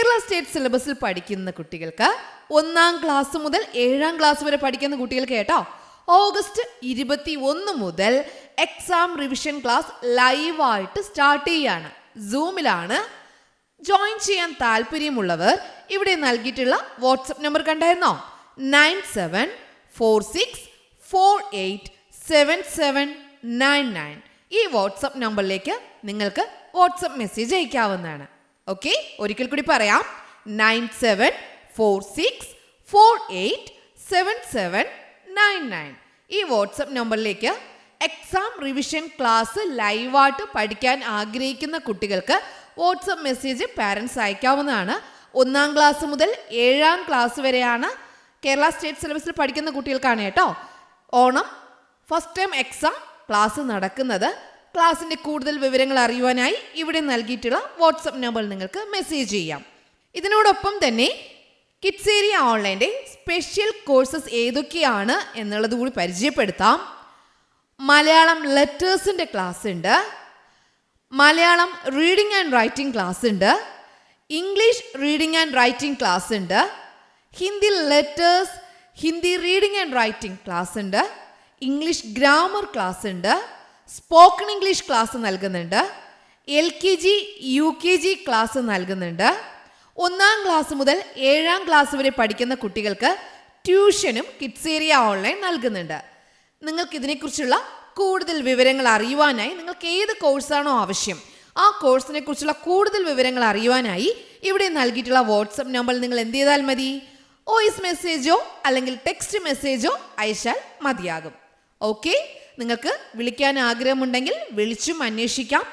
Kerala state സിലബസിൽ പഠിക്കുന്ന കുട്ടികൾക്ക് 1-ാം ക്ലാസ് മുതൽ 7-ാം ക്ലാസ് വരെ പഠിക്കുന്ന കുട്ടികൾക്ക് കേട്ടോ, ഓഗസ്റ്റ് 21 മുതൽ എക്സാം റിവിഷൻ ക്ലാസ് ലൈവായിട്ട് സ്റ്റാർട്ട് ചെയ്യാണ്. സൂമിലാണ്. ജോയിൻ ചെയ്യാൻ താല്പര്യമുള്ളവർ ഇവിടെ നൽകിയിട്ടുള്ള വാട്സപ്പ് നമ്പർ കണ്ടായിരുന്നോ? 9746487799. ഈ വാട്സപ്പ് നമ്പറിലേക്ക് നിങ്ങൾക്ക് വാട്സപ്പ് മെസ്സേജ് അയക്കാവുന്നതാണ്. ഓക്കെ, ഒരിക്കൽ കൂടി പറയാം. 9746487799. ഈ വാട്സപ്പ് നമ്പറിലേക്ക് എക്സാം റിവിഷൻ ക്ലാസ് ലൈവായിട്ട് പഠിക്കാൻ ആഗ്രഹിക്കുന്ന കുട്ടികൾക്ക് വാട്സപ്പ് മെസ്സേജ് പാരൻസ് അയക്കാവുന്നതാണ്. 1-ാം ക്ലാസ് മുതൽ 7-ാം ക്ലാസ് വരെയാണ് കേരള സ്റ്റേറ്റ് സിലബസിൽ പഠിക്കുന്ന കുട്ടികൾക്കാണ് കേട്ടോ Onam first time exam class നടക്കുന്നത്. ക്ലാസ്സിൻ്റെ കൂടുതൽ വിവരങ്ങൾ അറിയുവാനായി ഇവിടെ നൽകിയിട്ടുള്ള വാട്സപ്പ് നമ്പറിൽ നിങ്ങൾക്ക് മെസ്സേജ് ചെയ്യാം. ഇതിനോടൊപ്പം തന്നെ കിഡ്സ് ഏരിയ ഓൺലൈൻ്റെ സ്പെഷ്യൽ കോഴ്സസ് ഏതൊക്കെയാണ് എന്നുള്ളത് കൂടി പരിചയപ്പെടുത്താം. മലയാളം ലെറ്റേഴ്സിൻ്റെ ക്ലാസ് ഉണ്ട്, Malayalam reading and writing class ഉണ്ട്, English reading and writing class ഉണ്ട്, Hindi letters, Hindi reading and writing class ഉണ്ട്, ഇംഗ്ലീഷ് ഗ്രാമർ ക്ലാസ് ഉണ്ട്, സ്പോക്കൺ ഇംഗ്ലീഷ് ക്ലാസ് നൽകുന്നുണ്ട്, LKG UKG ക്ലാസ് നൽകുന്നുണ്ട്. 1-ാം ക്ലാസ് മുതൽ 7-ാം ക്ലാസ് വരെ പഠിക്കുന്ന കുട്ടികൾക്ക് ട്യൂഷനും കിഡ്സ് ഏരിയ ഓൺലൈൻ നൽകുന്നുണ്ട്. നിങ്ങൾക്ക് ഇതിനെക്കുറിച്ചുള്ള കൂടുതൽ വിവരങ്ങൾ അറിയുവാനായി നിങ്ങൾക്ക് ഏത് കോഴ്സാണോ ആവശ്യം ആ കോഴ്സിനെ കുറിച്ചുള്ള കൂടുതൽ വിവരങ്ങൾ അറിയുവാനായി ഇവിടെ നൽകിയിട്ടുള്ള വാട്സപ്പ് നമ്പറിൽ നിങ്ങൾ എന്ത് ചെയ്താൽ മതി? വോയിസ് മെസ്സേജോ അല്ലെങ്കിൽ ടെക്സ്റ്റ് മെസ്സേജോ അയച്ചാൽ മതിയാകും. ഓക്കെ, നിങ്ങൾക്ക് വിളിക്കാൻ ആഗ്രഹമുണ്ടെങ്കിൽ വിളിച്ചും അന്വേഷിക്കാം.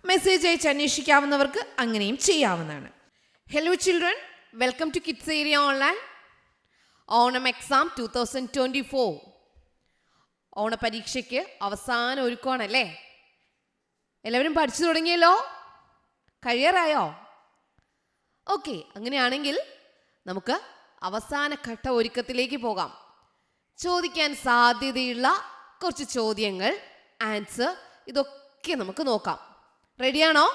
മെസ്സേജ് അയച്ച് അന്വേഷിക്കാവുന്നവർക്ക് അങ്ങനെയും ചെയ്യാവുന്നതാണ്. Hello children, welcome to kids area online. Onam exam 2024 ഓണപരീക്ഷയ്ക്ക് അവസാന ഒരുക്കമാണല്ലേ? എല്ലാവരും പഠിച്ചു തുടങ്ങിയല്ലോ? കഴിയാറായോ? ഓക്കെ, അങ്ങനെയാണെങ്കിൽ നമുക്ക് അവസാന ഘട്ട ഒരുക്കത്തിലേക്ക് പോകാം. ചോദിക്കാൻ സാധ്യതയുള്ള കുറച്ച് ചോദ്യങ്ങൾ, ആൻസർ, ഇതൊക്കെ നമുക്ക് നോക്കാം. റെഡിയാണോ?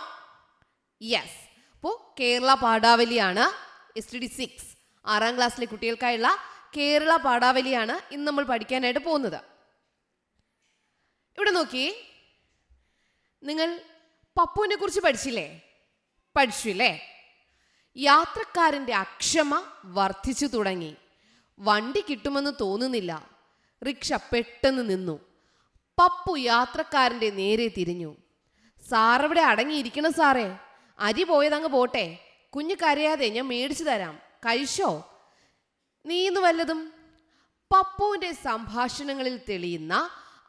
യെസ്. അപ്പോൾ കേരള പാഠാവലിയാണ് STD 6 6-ാം ക്ലാസ്സിലെ കുട്ടികൾക്കായുള്ള കേരള പാഠാവലിയാണ് ഇന്ന് നമ്മൾ പഠിക്കാനായിട്ട് പോകുന്നത്. ഇവിടെ നോക്കി, നിങ്ങൾ പപ്പുവിനെ കുറിച്ച് പഠിച്ചില്ലേ? പഠിച്ചില്ലേ? യാത്രക്കാരൻ്റെ അക്ഷമ വർദ്ധിച്ചു തുടങ്ങി. വണ്ടി കിട്ടുമെന്ന് തോന്നുന്നില്ല. റിക്ഷ പെട്ടെന്ന് നിന്നു. പപ്പു യാത്രക്കാരൻ്റെ നേരെ തിരിഞ്ഞു. സാറവിടെ അടങ്ങിയിരിക്കണം സാറേ, അരി പോയതങ്ങ് പോട്ടെ, കുഞ്ഞ് കരയാതെ ഞാൻ മേടിച്ചു തരാം, കഴിച്ചോ? നീന്ന് വല്ലതും. പപ്പുവിൻ്റെ സംഭാഷണങ്ങളിൽ തെളിയുന്ന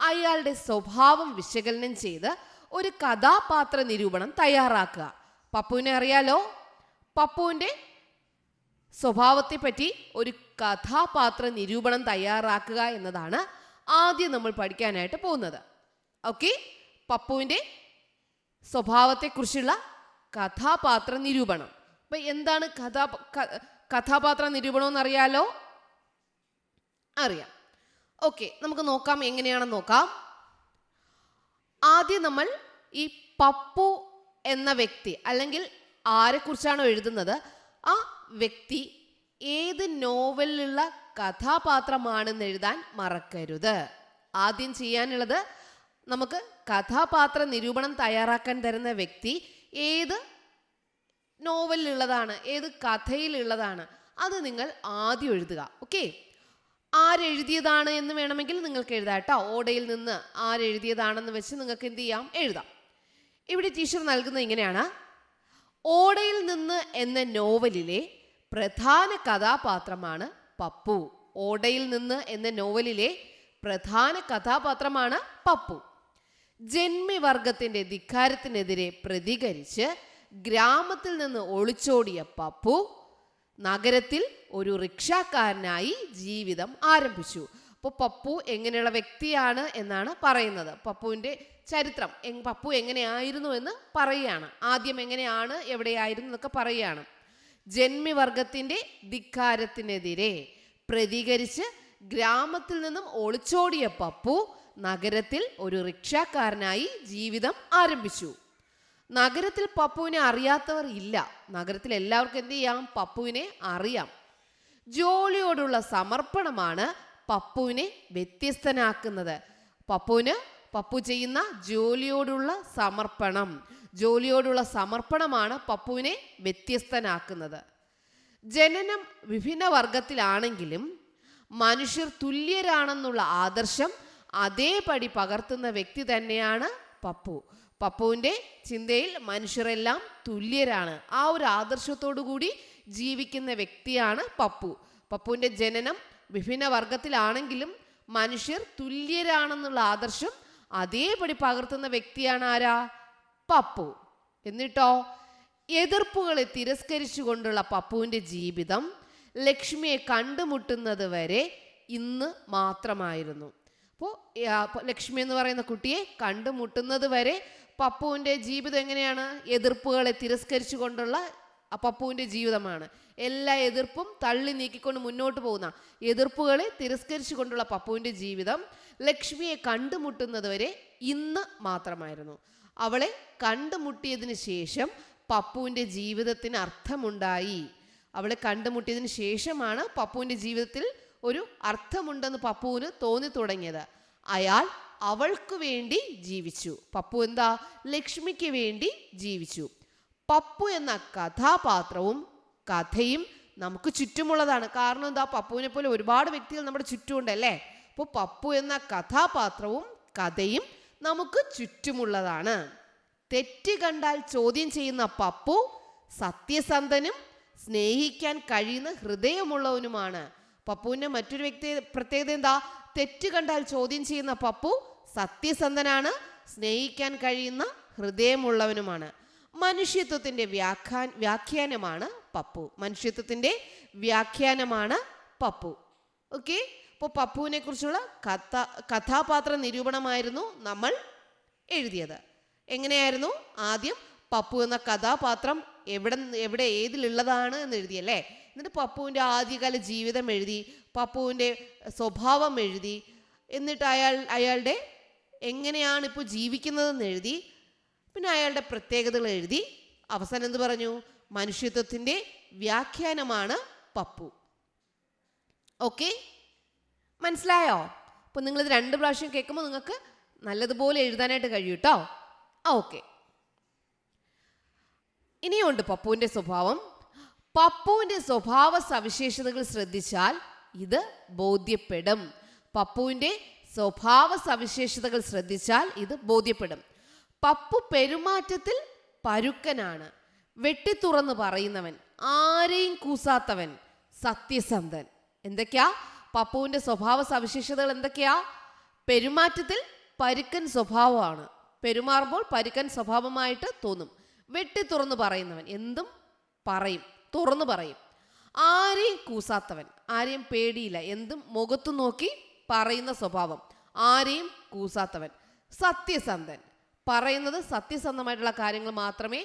അയാളുടെ സ്വഭാവം വിശകലനം ചെയ്ത് ഒരു കഥാപാത്ര നിരൂപണം തയ്യാറാക്കുക. പപ്പുവിനെ അറിയാലോ? പപ്പുവിൻ്റെ സ്വഭാവത്തെ പറ്റി ഒരു കഥാപാത്ര നിരൂപണം തയ്യാറാക്കുക എന്നതാണ് ആദ്യം നമ്മൾ പഠിക്കാനായിട്ട് പോകുന്നത്. ഓക്കെ, പപ്പുവിൻ്റെ സ്വഭാവത്തെക്കുറിച്ചുള്ള കഥാപാത്ര നിരൂപണം. അപ്പം എന്താണ് കഥാപാത്ര നിരൂപണം എന്നറിയാലോ? അറിയാം. ഓക്കെ, നമുക്ക് നോക്കാം, എങ്ങനെയാണെന്ന് നോക്കാം. ആദ്യം നമ്മൾ ഈ പപ്പു എന്ന വ്യക്തി അല്ലെങ്കിൽ ആരെക്കുറിച്ചാണോ എഴുതുന്നത് ആ വ്യക്തി ഏത് നോവലിലുള്ള കഥാപാത്രമാണെന്ന് എഴുതാൻ മറക്കരുത്. ആദ്യം ചെയ്യാനുള്ളത്, നമുക്ക് കഥാപാത്ര നിരൂപണം തയ്യാറാക്കാൻ തരുന്ന വ്യക്തി ഏത് നോവലിലുള്ളതാണ്, ഏത് കഥയിലുള്ളതാണ്, അത് നിങ്ങൾ ആദ്യം എഴുതുക. ഓക്കെ, ആരെഴുതിയതാണ് എന്ന് വേണമെങ്കിൽ നിങ്ങൾക്ക് എഴുതാം കേട്ടോ. ഓടയിൽ നിന്ന് ആരെഴുതിയതാണെന്ന് വെച്ച് നിങ്ങൾക്ക് എന്ത് ചെയ്യാം? എഴുതാം. ഇവിടെ ടീച്ചർ നൽകുന്നത് ഇങ്ങനെയാണ്: ഓടയിൽ നിന്ന് എന്ന നോവലിലെ പ്രധാന കഥാപാത്രമാണ് പപ്പു. ഓടയിൽ നിന്ന് എന്ന നോവലിലെ പ്രധാന കഥാപാത്രമാണ് പപ്പു. ജന്മിവർഗത്തിൻ്റെ ധിക്കാരത്തിനെതിരെ പ്രതികരിച്ച് ഗ്രാമത്തിൽ നിന്ന് ഒളിച്ചോടിയ പപ്പു നഗരത്തിൽ ഒരു റിക്ഷാക്കാരനായി ജീവിതം ആരംഭിച്ചു. അപ്പോൾ പപ്പു എങ്ങനെയുള്ള വ്യക്തിയാണ് എന്നാണ് പറയുന്നത്. പപ്പുവിൻ്റെ ചരിത്രം, പപ്പു എങ്ങനെയായിരുന്നു എന്ന് പറയുകയാണ്. ആദ്യം എങ്ങനെയാണ്, എവിടെയായിരുന്നു എന്നൊക്കെ പറയുകയാണ്. ജന്മിവർഗത്തിൻ്റെ ധിക്കാരത്തിനെതിരെ പ്രതികരിച്ച് ഗ്രാമത്തിൽ നിന്നും ഒളിച്ചോടിയ പപ്പു നഗരത്തിൽ ഒരു റിക്ഷാക്കാരനായി ജീവിതം ആരംഭിച്ചു. നഗരത്തിൽ പപ്പുവിനെ അറിയാത്തവർ ഇല്ല. നഗരത്തിൽ എല്ലാവർക്കും എന്ത് ചെയ്യാം? പപ്പുവിനെ അറിയാം. ജോലിയോടുള്ള സമർപ്പണമാണ് പപ്പുവിനെ വ്യത്യസ്തനാക്കുന്നത്. പപ്പു ചെയ്യുന്ന ജോലിയോടുള്ള സമർപ്പണമാണ് പപ്പുവിനെ വ്യത്യസ്തനാക്കുന്നത്. ജനനം വിഭിന്ന വർഗത്തിലാണെങ്കിലും മനുഷ്യർ തുല്യരാണെന്നുള്ള ആദർശം അതേപടി പകർത്തുന്ന വ്യക്തി തന്നെയാണ് പപ്പു. പപ്പുവിൻ്റെ ചിന്തയിൽ മനുഷ്യരെല്ലാം തുല്യരാണ്. ആ ഒരു ആദർശത്തോടു കൂടി ജീവിക്കുന്ന വ്യക്തിയാണ് പപ്പു. പപ്പുവിൻ്റെ ജനനം വിഭിന്ന വർഗത്തിലാണെങ്കിലും മനുഷ്യർ തുല്യരാണെന്നുള്ള ആദർശം അതേപടി പകർത്തുന്ന വ്യക്തിയാണ് ആരാ? പപ്പു. എന്നിട്ടോ എതിർപ്പുകളെ തിരസ്കരിച്ചുകൊണ്ടുള്ള പപ്പുവിൻ്റെ ജീവിതം ലക്ഷ്മിയെ കണ്ടുമുട്ടുന്നത് വരെ ഇന്ന് മാത്രമായിരുന്നു. അപ്പോൾ ലക്ഷ്മി എന്ന് പറയുന്ന കുട്ടിയെ കണ്ടുമുട്ടുന്നത് വരെ പപ്പുവിൻ്റെ ജീവിതം എങ്ങനെയാണ്? എതിർപ്പുകളെ തിരസ്കരിച്ചു കൊണ്ടുള്ള പപ്പുവിൻ്റെ ജീവിതമാണ്. എല്ലാ എതിർപ്പും തള്ളി നീക്കിക്കൊണ്ട് മുന്നോട്ട് പോകുന്ന, എതിർപ്പുകളെ തിരസ്കരിച്ചു കൊണ്ടുള്ള പപ്പുവിൻ്റെ ജീവിതം ലക്ഷ്മിയെ കണ്ടുമുട്ടുന്നത് വരെ ഇന്ന് മാത്രമായിരുന്നു. അവളെ കണ്ടുമുട്ടിയതിന് ശേഷം പപ്പുവിൻ്റെ ജീവിതത്തിന് അർത്ഥമുണ്ടായി. അവളെ കണ്ടുമുട്ടിയതിന് ശേഷമാണ് പപ്പുവിൻ്റെ ജീവിതത്തിൽ ഒരു അർത്ഥമുണ്ടെന്ന് പപ്പുവിന് തോന്നി തുടങ്ങിയത്. അയാൾ അവൾക്ക് വേണ്ടി ജീവിച്ചു. പപ്പു എന്താ? ലക്ഷ്മിക്ക് വേണ്ടി ജീവിച്ചു. പപ്പു എന്ന കഥാപാത്രവും കഥയും നമുക്ക് ചുറ്റുമുള്ളതാണ്. കാരണം എന്താ? പപ്പുവിനെ പോലെ ഒരുപാട് വ്യക്തികൾ നമ്മുടെ ചുറ്റുമുണ്ടല്ലേ. അപ്പോൾ പപ്പു എന്ന കഥാപാത്രവും കഥയും നമുക്ക് ചുറ്റുമുള്ളതാണ്. തെറ്റ് കണ്ടാൽ ചോദ്യം ചെയ്യുന്ന പപ്പു സത്യസന്ധനും സ്നേഹിക്കാൻ കഴിയുന്ന ഹൃദയമുള്ളവനുമാണ്. പപ്പുവിൻ്റെ മറ്റൊരു പ്രത്യേകത എന്താ? തെറ്റ് കണ്ടാൽ ചോദ്യം ചെയ്യുന്ന പപ്പു സത്യസന്ധനാണ്, സ്നേഹിക്കാൻ കഴിയുന്ന ഹൃദയമുള്ളവനുമാണ്. മനുഷ്യത്വത്തിൻ്റെ വ്യാഖ്യാനമാണ് പപ്പു. മനുഷ്യത്വത്തിൻ്റെ വ്യാഖ്യാനമാണ് പപ്പു. ഓക്കെ, അപ്പോൾ പപ്പുവിനെ കുറിച്ചുള്ള കഥാപാത്ര നിരൂപണമായിരുന്നു നമ്മൾ എഴുതിയത്. എങ്ങനെയായിരുന്നു? ആദ്യം പപ്പു എന്ന കഥാപാത്രം എവിടെ ഏതിലുള്ളതാണ് എന്ന് എഴുതിയല്ലേ. എന്നിട്ട് പപ്പുവിൻ്റെ ആദ്യകാല ജീവിതം എഴുതി, പപ്പുവിൻ്റെ സ്വഭാവം എഴുതി, എന്നിട്ട് അയാളുടെ എങ്ങനെയാണ് ഇപ്പോൾ ജീവിക്കുന്നതെന്ന് എഴുതി, പിന്നെ അയാളുടെ പ്രത്യേകതകൾ എഴുതി. അവസാനം എന്ത് പറഞ്ഞു? മനുഷ്യത്വത്തിൻ്റെ വ്യാഖ്യാനമാണ് പപ്പു. ഓക്കെ, മനസ്സിലായോ? അപ്പോൾ നിങ്ങളിത് 2 പ്രാവശ്യം കേൾക്കുമ്പോൾ നിങ്ങൾക്ക് നല്ലതുപോലെ എഴുതാനായിട്ട് കഴിയും കേട്ടോ. ഓക്കെ, ഇനിയുണ്ട് പപ്പുവിൻ്റെ സ്വഭാവം. പപ്പുവിൻ്റെ സ്വഭാവ സവിശേഷതകൾ ശ്രദ്ധിച്ചാൽ ഇത് ബോധ്യപ്പെടും. പപ്പുവിൻ്റെ സ്വഭാവ സവിശേഷതകൾ ശ്രദ്ധിച്ചാൽ ഇത് ബോധ്യപ്പെടും. പപ്പു പെരുമാറ്റത്തിൽ പരുക്കനാണ്, വെട്ടിത്തുറന്ന് പറയുന്നവൻ, ആരെയും കൂസാത്തവൻ, സത്യസന്ധൻ. എന്തൊക്കെയാ പപ്പുവിൻ്റെ സ്വഭാവ സവിശേഷതകൾ? എന്തൊക്കെയാ? പെരുമാറ്റത്തിൽ പരുക്കൻ സ്വഭാവമാണ്, പെരുമാറുമ്പോൾ പരുക്കൻ സ്വഭാവമായിട്ട് തോന്നും. വെട്ടിത്തുറന്ന് പറയുന്നവൻ, എന്തും പറയും, തുറന്നു പറയും. ആരെയും കൂസാത്തവൻ, ആരെയും പേടിയില്ല, എന്തും മുഖത്തു നോക്കി പറയുന്ന സ്വഭാവം, ആരെയും കൂസാത്തവൻ. സത്യസന്ധൻ, പറയുന്നത് സത്യസന്ധമായിട്ടുള്ള കാര്യങ്ങൾ മാത്രമേ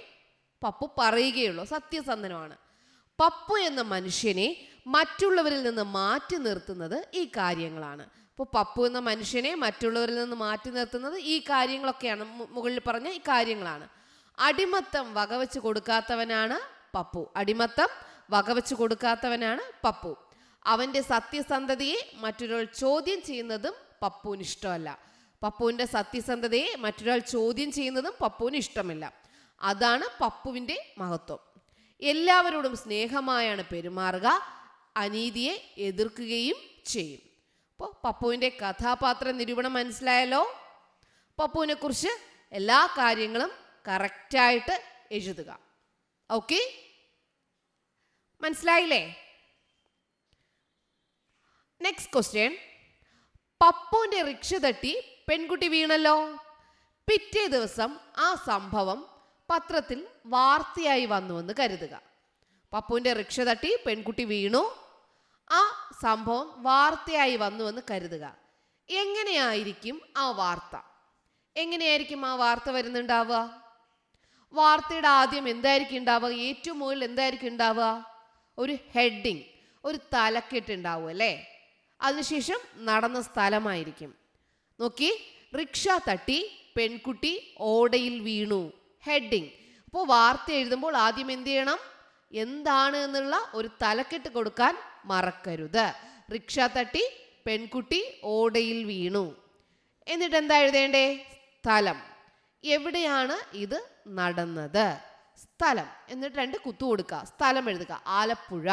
പപ്പു പറയുകയുള്ളൂ, സത്യസന്ധനുമാണ്. പപ്പു എന്ന മനുഷ്യനെ മറ്റുള്ളവരിൽ നിന്ന് മാറ്റി നിർത്തുന്നത് ഈ കാര്യങ്ങളാണ്. അപ്പോൾ പപ്പു എന്ന മനുഷ്യനെ മറ്റുള്ളവരിൽ നിന്ന് മാറ്റി നിർത്തുന്നത് ഈ കാര്യങ്ങളൊക്കെയാണ്, മുകളിൽ പറഞ്ഞ ഈ കാര്യങ്ങളാണ്. അടിമത്തം വകവെച്ച് കൊടുക്കാത്തവനാണ് പപ്പു. അടിമത്തം വകവെച്ച് കൊടുക്കാത്തവനാണ് പപ്പു. അവൻ്റെ സത്യസന്ധതയെ മറ്റൊരാൾ ചോദ്യം ചെയ്യുന്നതും പപ്പുവിന് ഇഷ്ടമല്ല. പപ്പുവിൻ്റെ സത്യസന്ധതയെ മറ്റൊരാൾ ചോദ്യം ചെയ്യുന്നതും പപ്പുവിന് ഇഷ്ടമില്ല. അതാണ് പപ്പുവിൻ്റെ മഹത്വം. എല്ലാവരോടും സ്നേഹമായാണ് പെരുമാറുക, അനീതിയെ എതിർക്കുകയും ചെയ്യും. അപ്പോൾ പപ്പുവിൻ്റെ കഥാപാത്ര നിരൂപണം മനസ്സിലായല്ലോ. പപ്പുവിനെ കുറിച്ച് എല്ലാ കാര്യങ്ങളും കറക്റ്റായിട്ട് എഴുതുക. ഓക്കെ, മനസ്സിലായില്ലേ? Next question. പപ്പുവിൻ്റെ റിക്ഷ തട്ടി പെൺകുട്ടി വീണല്ലോ. പിറ്റേ ദിവസം ആ സംഭവം പത്രത്തിൽ വാർത്തയായി വന്നുവെന്ന് കരുതുക. പപ്പുവിൻ്റെ റിക്ഷ തട്ടി പെൺകുട്ടി വീണു, ആ സംഭവം വാർത്തയായി വന്നുവെന്ന് കരുതുക. എങ്ങനെയായിരിക്കും ആ വാർത്ത? എങ്ങനെയായിരിക്കും ആ വാർത്ത വരുന്നുണ്ടാവുക? വാർത്തയുടെ ആദ്യം എന്തായിരിക്കും ഉണ്ടാവുക? ഏറ്റവും മുകളിൽ എന്തായിരിക്കും ഉണ്ടാവുക? ഒരു ഹെഡിങ്, ഒരു തലക്കെട്ട് ഉണ്ടാവും അല്ലേ. അതിനുശേഷം നടന്ന സ്ഥലമായിരിക്കും. നോക്കി, റിക്ഷ തട്ടി പെൺകുട്ടി ഓടയിൽ വീണു. ഹെഡിങ്. അപ്പോൾ വാർത്ത എഴുതുമ്പോൾ ആദ്യം എന്ത് ചെയ്യണം? എന്താണ് എന്നുള്ള ഒരു തലക്കെട്ട് കൊടുക്കാൻ മറക്കരുത്. റിക്ഷ തട്ടി പെൺകുട്ടി ഓടയിൽ വീണു. എന്നിട്ട് എന്താ എഴുതേണ്ടേ? സ്ഥലം. എവിടെയാണ് ഇത് നടന്നത്? സ്ഥലം. എന്നിട്ട് 2 കുത്തു കൊടുക്കുക. സ്ഥലം എഴുതുക, ആലപ്പുഴ.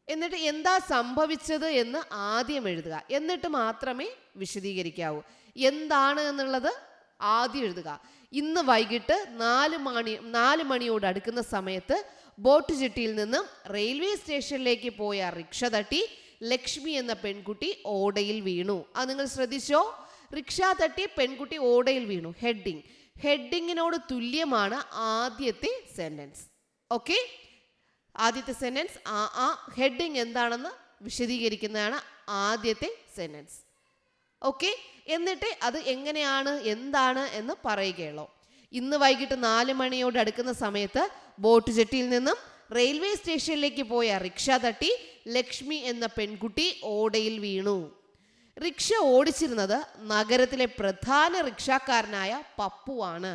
എന്നിട്ട് എന്താ സംഭവിച്ചത് എന്ന് ആദ്യം എഴുതുക. എന്നിട്ട് മാത്രമേ വിശദീകരിക്കാവൂ. എന്താണ് എന്നുള്ളത് ആദ്യം എഴുതുക. ഇന്ന് വൈകിട്ട് 4 മണിയോട് അടുക്കുന്ന സമയത്ത് ബോട്ട് ജെട്ടിയിൽ നിന്നും റെയിൽവേ സ്റ്റേഷനിലേക്ക് പോയ റിക്ഷ തട്ടി ലക്ഷ്മി എന്ന പെൺകുട്ടി ഓടയിൽ വീണു. അത് നിങ്ങൾ ശ്രദ്ധിച്ചോ? റിക്ഷ തട്ടി പെൺകുട്ടി ഓടയിൽ വീണു. ഹെഡിങ്. ഹെഡിങ്ങിനോട് തുല്യമാണ് ആദ്യത്തെ സെന്റൻസ്. ഓക്കെ, ആദ്യത്തെ സെന്റൻസ് ഹെഡിങ് എന്താണെന്ന് വിശദീകരിക്കുന്നതാണ് ആദ്യത്തെ സെന്റൻസ്. ഓക്കെ, എന്നിട്ട് അത് എങ്ങനെയാണ് എന്താണ് എന്ന് പറയുകയുള്ളൂ. ഇന്ന് വൈകിട്ട് 4 മണിയോട് അടുക്കുന്ന സമയത്ത് ബോട്ട് ജെട്ടിയിൽ നിന്നും റെയിൽവേ സ്റ്റേഷനിലേക്ക് പോയ റിക്ഷ തട്ടി ലക്ഷ്മി എന്ന പെൺകുട്ടി ഓടയിൽ വീണു. റിക്ഷ ഓടിച്ചിരുന്നത് നഗരത്തിലെ പ്രധാന റിക്ഷക്കാരനായ പപ്പുവാണ്.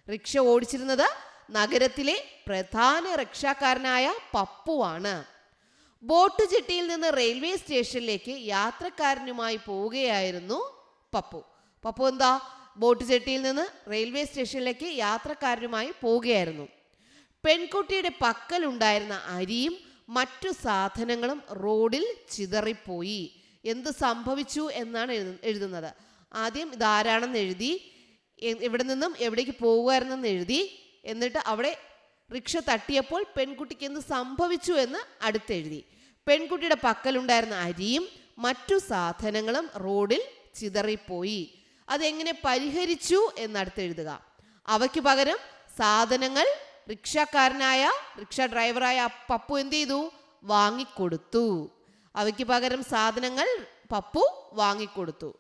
റിക്ഷ ഓടിച്ചിരുന്നത് നഗരത്തിലെ പ്രധാന റിക്ഷക്കാരനായ പപ്പുവാണ്. ബോട്ട് ജെട്ടിയിൽ നിന്ന് റെയിൽവേ സ്റ്റേഷനിലേക്ക് യാത്രക്കാരനുമായി പോവുകയായിരുന്നു പപ്പു. പപ്പു എന്താ? ബോട്ട് ജെട്ടിയിൽ നിന്ന് റെയിൽവേ സ്റ്റേഷനിലേക്ക് യാത്രക്കാരനുമായി പോവുകയായിരുന്നു. പെൺകുട്ടിയുടെ പക്കലുണ്ടായിരുന്ന അരിയും മറ്റു സാധനങ്ങളും റോഡിൽ ചിതറിപ്പോയി. എന്ത് സംഭവിച്ചു എന്നാണ് എഴുതുന്നത്. ആദ്യം ഇതാരാണെന്ന് എഴുതി, എവിടെ നിന്നും എവിടേക്ക് പോകുമായിരുന്നെന്ന് എഴുതി, എന്നിട്ട് അവിടെ റിക്ഷ തട്ടിയപ്പോൾ പെൺകുട്ടിക്ക് എന്ത് സംഭവിച്ചു എന്ന് അടുത്തെഴുതി. പെൺകുട്ടിയുടെ പക്കലുണ്ടായിരുന്ന അരിയും മറ്റു സാധനങ്ങളും റോഡിൽ ചിതറിപ്പോയി. അതെങ്ങനെ പരിഹരിച്ചു എന്നടുത്തെഴുതുക. അവയ്ക്ക് പകരം സാധനങ്ങൾ റിക്ഷ ഡ്രൈവറായ പപ്പു എന്ത് ചെയ്തു? വാങ്ങിക്കൊടുത്തു. അവയ്ക്ക് പകരം സാധനങ്ങൾ പപ്പു വാങ്ങിക്കൊടുത്തു.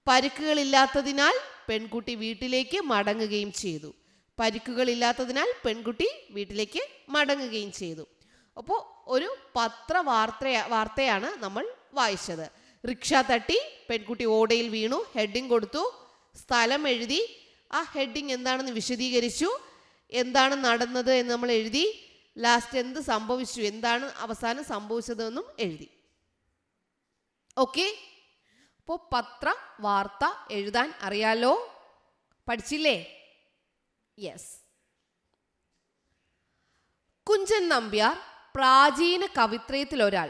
പരിക്കുകളില്ലാത്തതിനാൽ പെൺകുട്ടി വീട്ടിലേക്ക് മടങ്ങുകയും ചെയ്തു. പരിക്കുകളില്ലാത്തതിനാൽ പെൺകുട്ടി വീട്ടിലേക്ക് മടങ്ങുകയും ചെയ്തു. അപ്പോൾ ഒരു വാർത്തയാണ് നമ്മൾ വായിച്ചത്. റിക്ഷ തട്ടി പെൺകുട്ടി ഓടയിൽ വീണു. ഹെഡിങ് കൊടുത്തു, സ്ഥലം എഴുതി, ആ ഹെഡിങ് എന്താണെന്ന് വിശദീകരിച്ചു, എന്താണ് നടന്നത് എന്ന് നമ്മൾ എഴുതി, ലാസ്റ്റ് എന്ത് സംഭവിച്ചു, എന്താണ് അവസാനം സംഭവിച്ചതെന്നും എഴുതി. ഓക്കെ, അപ്പോൾ വാർത്ത എഴുതാൻ അറിയാലോ? പഠിച്ചില്ലേ? യെസ്. കുഞ്ചൻ നമ്പ്യാർ പ്രാചീന കവിത്രയത്തിൽ ഒരാൾ.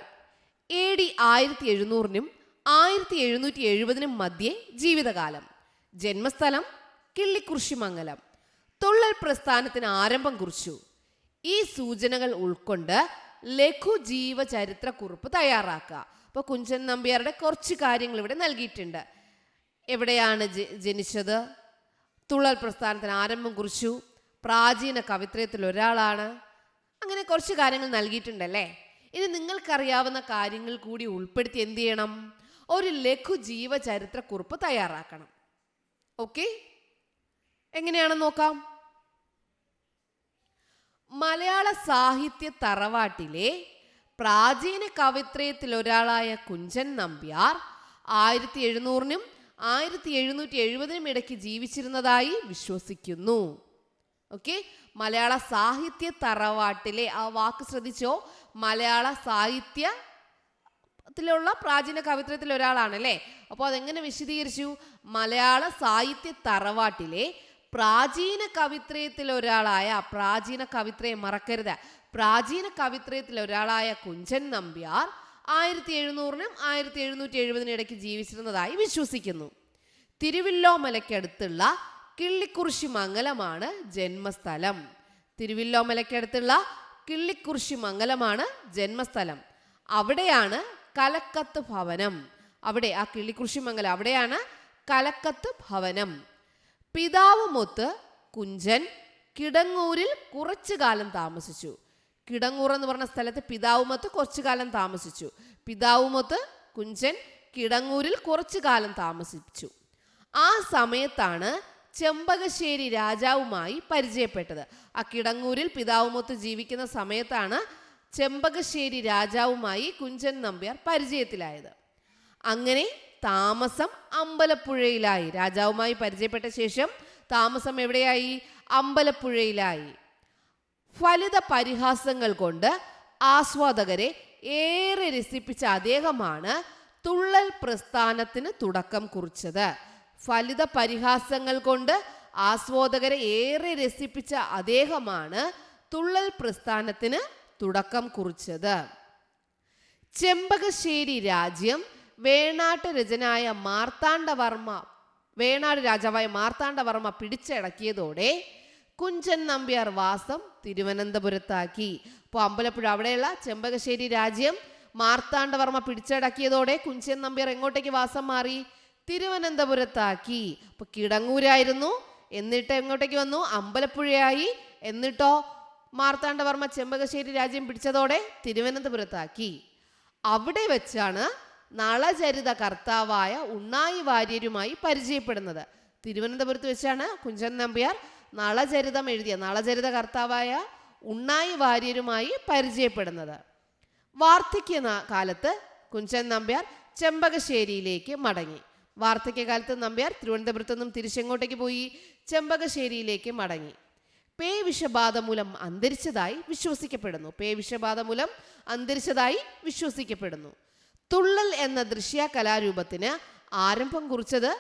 AD 1700 1770 മധ്യേ ജീവിതകാലം. ജന്മസ്ഥലം കിള്ളിക്കുറിശിമംഗലം. തുള്ളൽ പ്രസ്ഥാനത്തിന് ആരംഭം കുറിച്ചു. ഈ സൂചനകൾ ഉൾക്കൊണ്ട് ലഘുജീവചരിത്രക്കുറിപ്പ് തയ്യാറാക്കുക. അപ്പോൾ കുഞ്ചൻ നമ്പ്യാരുടെ കുറച്ച് കാര്യങ്ങൾ ഇവിടെ നൽകിയിട്ടുണ്ട്. എവിടെയാണ് ജനിച്ചത്, തുള്ളൽ പ്രസ്ഥാനത്തിന് ആരംഭം കുറിച്ചു, പ്രാചീന കവിത്രയത്തിൽ ഒരാളാണ്, അങ്ങനെ കുറച്ച് കാര്യങ്ങൾ നൽകിയിട്ടുണ്ടല്ലേ. ഇനി നിങ്ങൾക്കറിയാവുന്ന കാര്യങ്ങൾ കൂടി ഉൾപ്പെടുത്തി എന്ത് ചെയ്യണം? ഒരു ലഘു ജീവചരിത്രക്കുറിപ്പ് തയ്യാറാക്കണം. ഓക്കെ, എങ്ങനെയാണെന്ന് നോക്കാം. മലയാള സാഹിത്യ തറവാട്ടിലെ പ്രാചീന കവിത്രയത്തിൽ ഒരാളായ കുഞ്ചൻ നമ്പ്യാർ 1700 1770 ഇടയ്ക്ക് ജീവിച്ചിരുന്നതായി വിശ്വസിക്കുന്നു. ഓക്കെ, മലയാള സാഹിത്യ തറവാട്ടിലെ ആ വാക്ക് ശ്രദ്ധിച്ചോ? മലയാള സാഹിത്യത്തിലുള്ള പ്രാചീന കവിത്രയത്തിൽ ഒരാളാണല്ലേ. അപ്പോൾ അതെങ്ങനെ വിശദീകരിച്ചു? മലയാള സാഹിത്യ തറവാട്ടിലെ പ്രാചീന കവിത്രയത്തിൽ ഒരാളായ, പ്രാചീന കവിത്രയം മറക്കരുത്, പ്രാചീന കവിത്രയത്തിൽ ഒരാളായ കുഞ്ചൻ നമ്പ്യാർ 1700 1770 ഇടയ്ക്ക് ജീവിച്ചിരുന്നതായി വിശ്വസിക്കുന്നു. തിരുവില്ലോമലയ്ക്കടുത്തുള്ള കിള്ളിക്കുറിശിമംഗലമാണ് ജന്മസ്ഥലം. തിരുവില്ലോമലയ്ക്കടുത്തുള്ള കിള്ളിക്കുറിശിമംഗലമാണ് ജന്മസ്ഥലം. അവിടെയാണ് കലക്കത്ത് ഭവനം. അവിടെ ആ കിള്ളിക്കുറിശിമംഗലം, അവിടെയാണ് കലക്കത്ത് ഭവനം. പിതാവുമൊത്ത് കുഞ്ചൻ കിടങ്ങൂരിൽ കുറച്ചു കാലം താമസിച്ചു. കിടങ്ങൂർ എന്ന് പറഞ്ഞ സ്ഥലത്ത് പിതാവുമൊത്ത് കുറച്ചു കാലം താമസിച്ചു. പിതാവുമൊത്ത് കുഞ്ചൻ കിടങ്ങൂരിൽ കുറച്ചു കാലം താമസിച്ചു. ആ സമയത്താണ് ചെമ്പകശ്ശേരി രാജാവുമായി പരിചയപ്പെട്ടത്. ആ കിടങ്ങൂരിൽ പിതാവുമൊത്ത് ജീവിക്കുന്ന സമയത്താണ് ചെമ്പകശ്ശേരി രാജാവുമായി കുഞ്ചൻ നമ്പ്യാർ പരിചയത്തിലായത്. അങ്ങനെ താമസം അമ്പലപ്പുഴയിലായി. രാജാവുമായി പരിചയപ്പെട്ട ശേഷം താമസം എവിടെയായി? അമ്പലപ്പുഴയിലായി. ഫലിത പരിഹാസങ്ങൾ കൊണ്ട് ആസ്വാദകരെ ഏറെ രസിപ്പിച്ച അദ്ദേഹമാണ് തുള്ളൽ പ്രസ്ഥാനത്തിന് തുടക്കം കുറിച്ചത്. ഫലിത പരിഹാസങ്ങൾ കൊണ്ട് ആസ്വാദകരെ ഏറെ രസിപ്പിച്ച അദ്ദേഹമാണ് തുള്ളൽ പ്രസ്ഥാനത്തിന് തുടക്കം കുറിച്ചത്. ചെമ്പകശ്ശേരി രാജ്യം വേണാട്ട് രാജാവായ മാർത്താണ്ഡവർമ്മ പിടിച്ചടക്കിയതോടെ കുഞ്ചൻ നമ്പ്യാർ വാസം തിരുവനന്തപുരത്താക്കി. അപ്പോൾ അമ്പലപ്പുഴ അവിടെയുള്ള ചെമ്പകശ്ശേരി രാജ്യം മാർത്താണ്ഡവർമ്മ പിടിച്ചടക്കിയതോടെ കുഞ്ചൻ നമ്പ്യാർ എങ്ങോട്ടേക്ക് വാസം മാറി? തിരുവനന്തപുരത്താക്കി. അപ്പോൾ കിടങ്ങൂരായിരുന്നു, എന്നിട്ട് എങ്ങോട്ടേക്ക് വന്നു? അമ്പലപ്പുഴയായി. എന്നിട്ടോ മാർത്താണ്ഡവർമ്മ ചെമ്പകശ്ശേരി രാജ്യം പിടിച്ചതോടെ തിരുവനന്തപുരത്താക്കി. അവിടെ വെച്ചാണ് നളചരിത കർത്താവായ ഉണ്ണായി വാര്യരുമായി പരിചയപ്പെടുന്നത്. തിരുവനന്തപുരത്ത് വെച്ചാണ് കുഞ്ചൻ നമ്പ്യാർ നളചരിത കർത്താവായ ഉണ്ണായി വാര്യരുമായി പരിചയപ്പെടുന്നത്. വാർദ്ധക്യ കാലത്ത് കുഞ്ചൻ നമ്പ്യാർ ചെമ്പകശ്ശേരിയിലേക്ക് മടങ്ങി. വാർദ്ധക്യകാലത്ത് നമ്പ്യാർ തിരുവനന്തപുരത്തു നിന്നും തിരിച്ചെങ്ങോട്ടേക്ക് പോയി? ചെമ്പകശ്ശേരിയിലേക്ക് മടങ്ങി. പേവിഷബാധ മൂലം അന്തരിച്ചതായി വിശ്വസിക്കപ്പെടുന്നു. തുള്ളൽ എന്ന ദൃശ്യ കലാരൂപത്തിന് ആരംഭം കുറിച്ചത്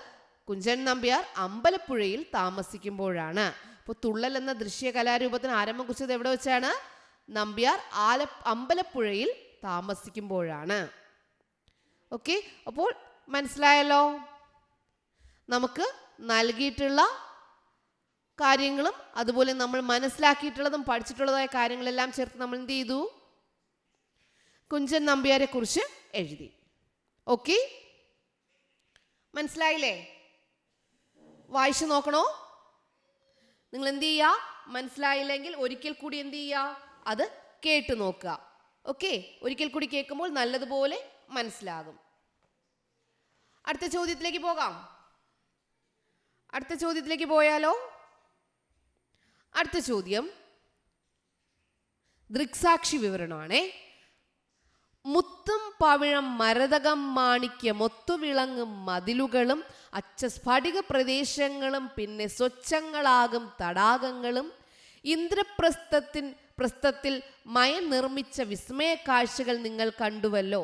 കുഞ്ചൻ നമ്പ്യാർ അമ്പലപ്പുഴയിൽ താമസിക്കുമ്പോഴാണ്. അപ്പോൾ തുള്ളൽ എന്ന ദൃശ്യ കലാരൂപത്തിന് ആരംഭം കുറിച്ചത് എവിടെ വെച്ചാണ്? നമ്പ്യാർ അമ്പലപ്പുഴയിൽ താമസിക്കുമ്പോഴാണ്. ഓക്കെ, അപ്പോൾ മനസ്സിലായല്ലോ. നമുക്ക് നൽകിയിട്ടുള്ള കാര്യങ്ങളും അതുപോലെ നമ്മൾ മനസ്സിലാക്കിയിട്ടുള്ളതും പഠിച്ചിട്ടുള്ളതായ കാര്യങ്ങളെല്ലാം ചേർത്ത് നമ്മൾ എന്ത് ചെയ്തു? കുഞ്ചൻ നമ്പ്യാരെ കുറിച്ച് എഴുതി. ഓക്കെ, മനസ്സിലായില്ലേ? വായിച്ചു നോക്കണോ? നിങ്ങൾ എന്ത് ചെയ്യുക? മനസ്സിലായില്ലെങ്കിൽ ഒരിക്കൽ കൂടി എന്ത് ചെയ്യുക? അത് കേട്ടു നോക്കുക. ഓക്കെ, ഒരിക്കൽ കൂടി കേൾക്കുമ്പോൾ നല്ലതുപോലെ മനസ്സിലാകും. അടുത്ത ചോദ്യത്തിലേക്ക് പോകാം. അടുത്ത ചോദ്യത്തിലേക്ക് പോയാലോ? അടുത്ത ചോദ്യം ദൃക്സാക്ഷി വിവരണമാണേ. മുത്തും പവിഴം മരതകം മാണിക്യം ഒത്തുവിളങ്ങും മതിലുകളും അച്ചസ്ഫടിക പ്രദേശങ്ങളും പിന്നെ സ്വച്ഛങ്ങളാകും തടാകങ്ങളും ഇന്ദ്രപ്രസ്ഥത്തിൽ മയം നിർമ്മിച്ച വിസ്മയ കാഴ്ചകൾ നിങ്ങൾ കണ്ടുവല്ലോ.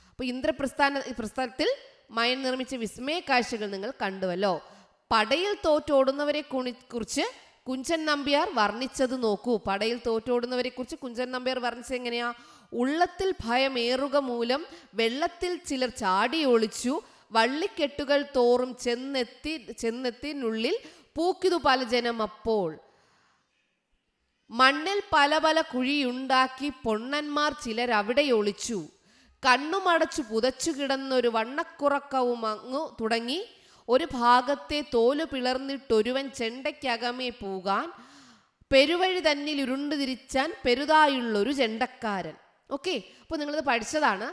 അപ്പോൾ പ്രസ്ഥത്തിൽ മയം നിർമ്മിച്ച വിസ്മയ കാഴ്ചകൾ നിങ്ങൾ കണ്ടുവല്ലോ. പടയിൽ തോറ്റോടുന്നവരെ കുറിച്ച് കുഞ്ചൻ നമ്പ്യാർ വർണ്ണിച്ചത് നോക്കൂ. പടയിൽ തോറ്റോടുന്നവരെ കുറിച്ച് കുഞ്ചൻ നമ്പ്യാർ വർണ്ണിച്ചത് എങ്ങനെയാ? ഉള്ളത്തിൽ ഭയമേറുക മൂലം വെള്ളത്തിൽ ചിലർ ചാടി ഒളിച്ചു, വള്ളിക്കെട്ടുകൾ തോറും ചെന്നെത്തിനുള്ളിൽ പൂക്കിതു പല ജനം. അപ്പോൾ മണ്ണിൽ പല പല കുഴിയുണ്ടാക്കി പൊണ്ണന്മാർ ചിലർ അവിടെ ഒളിച്ചു, കണ്ണുമടച്ചു പുതച്ചു കിടന്നൊരു വണ്ണക്കുറക്കവും അങ്ങു തുടങ്ങി. ഒരു ഭാഗത്തെ തോല് പിളർന്നിട്ടൊരുവൻ ചെണ്ടയ്ക്കകമേ പോകാൻ, പെരുവഴി തന്നിൽ ഉരുണ്ടു തിരിച്ചാൻ പെരുതായുള്ളൊരു ചെണ്ടക്കാരൻ. ഓക്കെ, അപ്പോൾ നിങ്ങളിത് പഠിച്ചതാണ്,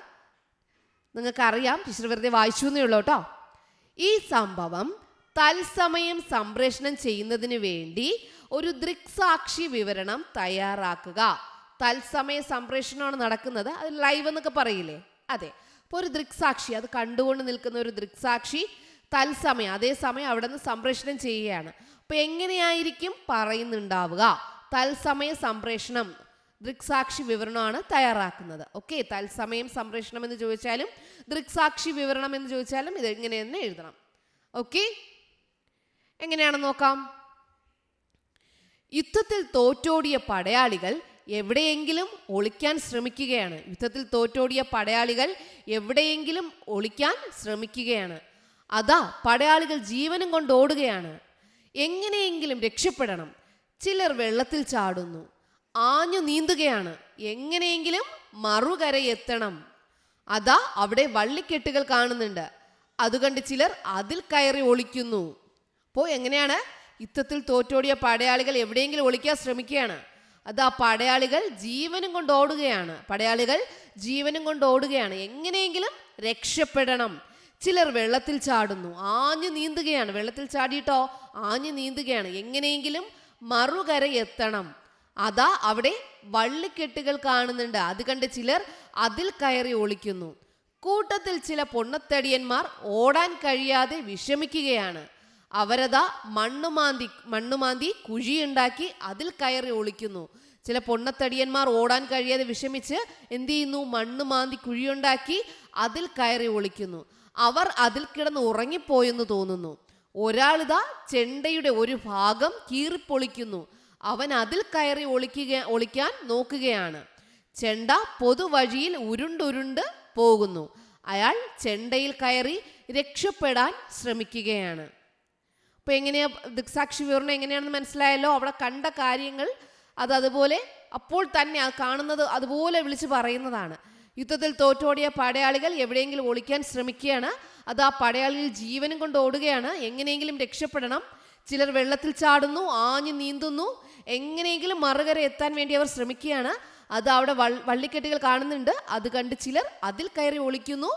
നിങ്ങൾക്കറിയാം. ടീച്ചർ വെറുതെ വായിച്ചു എന്നേ ഉള്ളൂ കേട്ടോ. ഈ സംഭവം തത്സമയം സംപ്രേഷണം ചെയ്യുന്നതിന് വേണ്ടി ഒരു ദൃക്സാക്ഷി വിവരണം തയ്യാറാക്കുക. തത്സമയ സംപ്രേഷണമാണ് നടക്കുന്നത്, അത് ലൈവ് എന്നൊക്കെ പറയില്ലേ, അതെ. അപ്പോൾ ഒരു ദൃക്സാക്ഷി, അത് കണ്ടുകൊണ്ട് നിൽക്കുന്ന ഒരു ദൃക്സാക്ഷി തത്സമയം അതേസമയം അവിടെ നിന്ന് സംപ്രേഷണം ചെയ്യുകയാണ്. അപ്പോൾ എങ്ങനെയായിരിക്കും പറയുന്നുണ്ടാവുക? തത്സമയ സംപ്രേഷണം ദൃക്സാക്ഷി വിവരണമാണ് തയ്യാറാക്കുന്നത്. ഓക്കെ, തത്സമയം സംപ്രേഷണം എന്ന് ചോദിച്ചാലും ദൃക്സാക്ഷി വിവരണം എന്ന് ചോദിച്ചാലും ഇത് ഇങ്ങനെ തന്നെ എഴുതണം. ഓക്കെ, എങ്ങനെയാണെന്ന് നോക്കാം. യുദ്ധത്തിൽ തോറ്റോടിയ പടയാളികൾ എവിടെയെങ്കിലും ഒളിക്കാൻ ശ്രമിക്കുകയാണ്. അതാ പടയാളികൾ ജീവനും കൊണ്ട് ഓടുകയാണ്. എങ്ങനെയെങ്കിലും രക്ഷപ്പെടണം. ചിലർ വെള്ളത്തിൽ ചാടുന്നു, ആഞ്ഞു നീന്തുകയാണ്. എങ്ങനെയെങ്കിലും മറുകരയെത്തണം. അതാ അവിടെ വള്ളിക്കെട്ടുകൾ കാണുന്നുണ്ട്, അതുകണ്ട് ചിലർ അതിൽ കയറി ഒളിക്കുന്നു. അപ്പോൾ എങ്ങനെയാണ്? യുദ്ധത്തിൽ തോറ്റോടിയ പടയാളികൾ എവിടെയെങ്കിലും ഒളിക്കാൻ ശ്രമിക്കുകയാണ്. അതാ പടയാളികൾ ജീവനും കൊണ്ട് ഓടുകയാണ്. എങ്ങനെയെങ്കിലും രക്ഷപ്പെടണം. ചിലർ വെള്ളത്തിൽ ചാടുന്നു, ആഞ്ഞു നീന്തുകയാണ്. വെള്ളത്തിൽ ചാടിയിട്ടോ ആഞ്ഞു നീന്തുകയാണ്. എങ്ങനെയെങ്കിലും മറുകര എത്തണം. അതാ അവിടെ വള്ളിക്കെട്ടുകൾ കാണുന്നുണ്ട്, അത് കണ്ട് ചിലർ അതിൽ കയറി ഒളിക്കുന്നു. കൂട്ടത്തിൽ ചില പൊണ്ണത്തടിയന്മാർ ഓടാൻ കഴിയാതെ വിഷമിക്കുകയാണ്. അവരതാ മണ്ണുമാന്തി കുഴിയുണ്ടാക്കി അതിൽ കയറി ഒളിക്കുന്നു. ചില പൊണ്ണത്തടിയന്മാർ ഓടാൻ കഴിയാതെ വിഷമിച്ച് എന്ത് ചെയ്യുന്നു? മണ്ണ് മാന്തി കുഴിയുണ്ടാക്കി അതിൽ കയറി ഒളിക്കുന്നു. അവർ അതിൽ കിടന്ന് ഉറങ്ങിപ്പോയെന്ന് തോന്നുന്നു. ഒരാളിതാ ചെണ്ടയുടെ ഒരു ഭാഗം കീറിപ്പൊളിക്കുന്നു. അവൻ അതിൽ കയറി ഒളിക്കാൻ നോക്കുകയാണ്. ചെണ്ട പൊതുവഴിയിൽ ഉരുണ്ടുരുണ്ട് പോകുന്നു. അയാൾ ചെണ്ടയിൽ കയറി രക്ഷപ്പെടാൻ ശ്രമിക്കുകയാണ്. അപ്പൊ എങ്ങനെയാ ദൃക്സാക്ഷി വിവരണം എങ്ങനെയാണെന്ന് മനസ്സിലായല്ലോ. അവിടെ കണ്ട കാര്യങ്ങൾ അതുപോലെ അപ്പോൾ തന്നെ കാണുന്നത് അതുപോലെ വിളിച്ചു പറയുന്നതാണ്. യുദ്ധത്തിൽ തോറ്റോടിയ പടയാളികൾ എവിടെയെങ്കിലും ഒളിക്കാൻ ശ്രമിക്കുകയാണ്. അത് ആ പടയാളികൾ ജീവനും കൊണ്ട് ഓടുകയാണ്. എങ്ങനെയെങ്കിലും രക്ഷപ്പെടണം. ചിലർ വെള്ളത്തിൽ ചാടുന്നു, ആഞ്ഞു നീന്തുന്നു. എങ്ങനെയെങ്കിലും മറുകര എത്താൻ വേണ്ടി അവർ ശ്രമിക്കുകയാണ്. അത് അവിടെ വള്ളിക്കെട്ടുകൾ കാണുന്നുണ്ട്. അത് കണ്ട് ചിലർ അതിൽ കയറി ഒളിക്കുന്നു.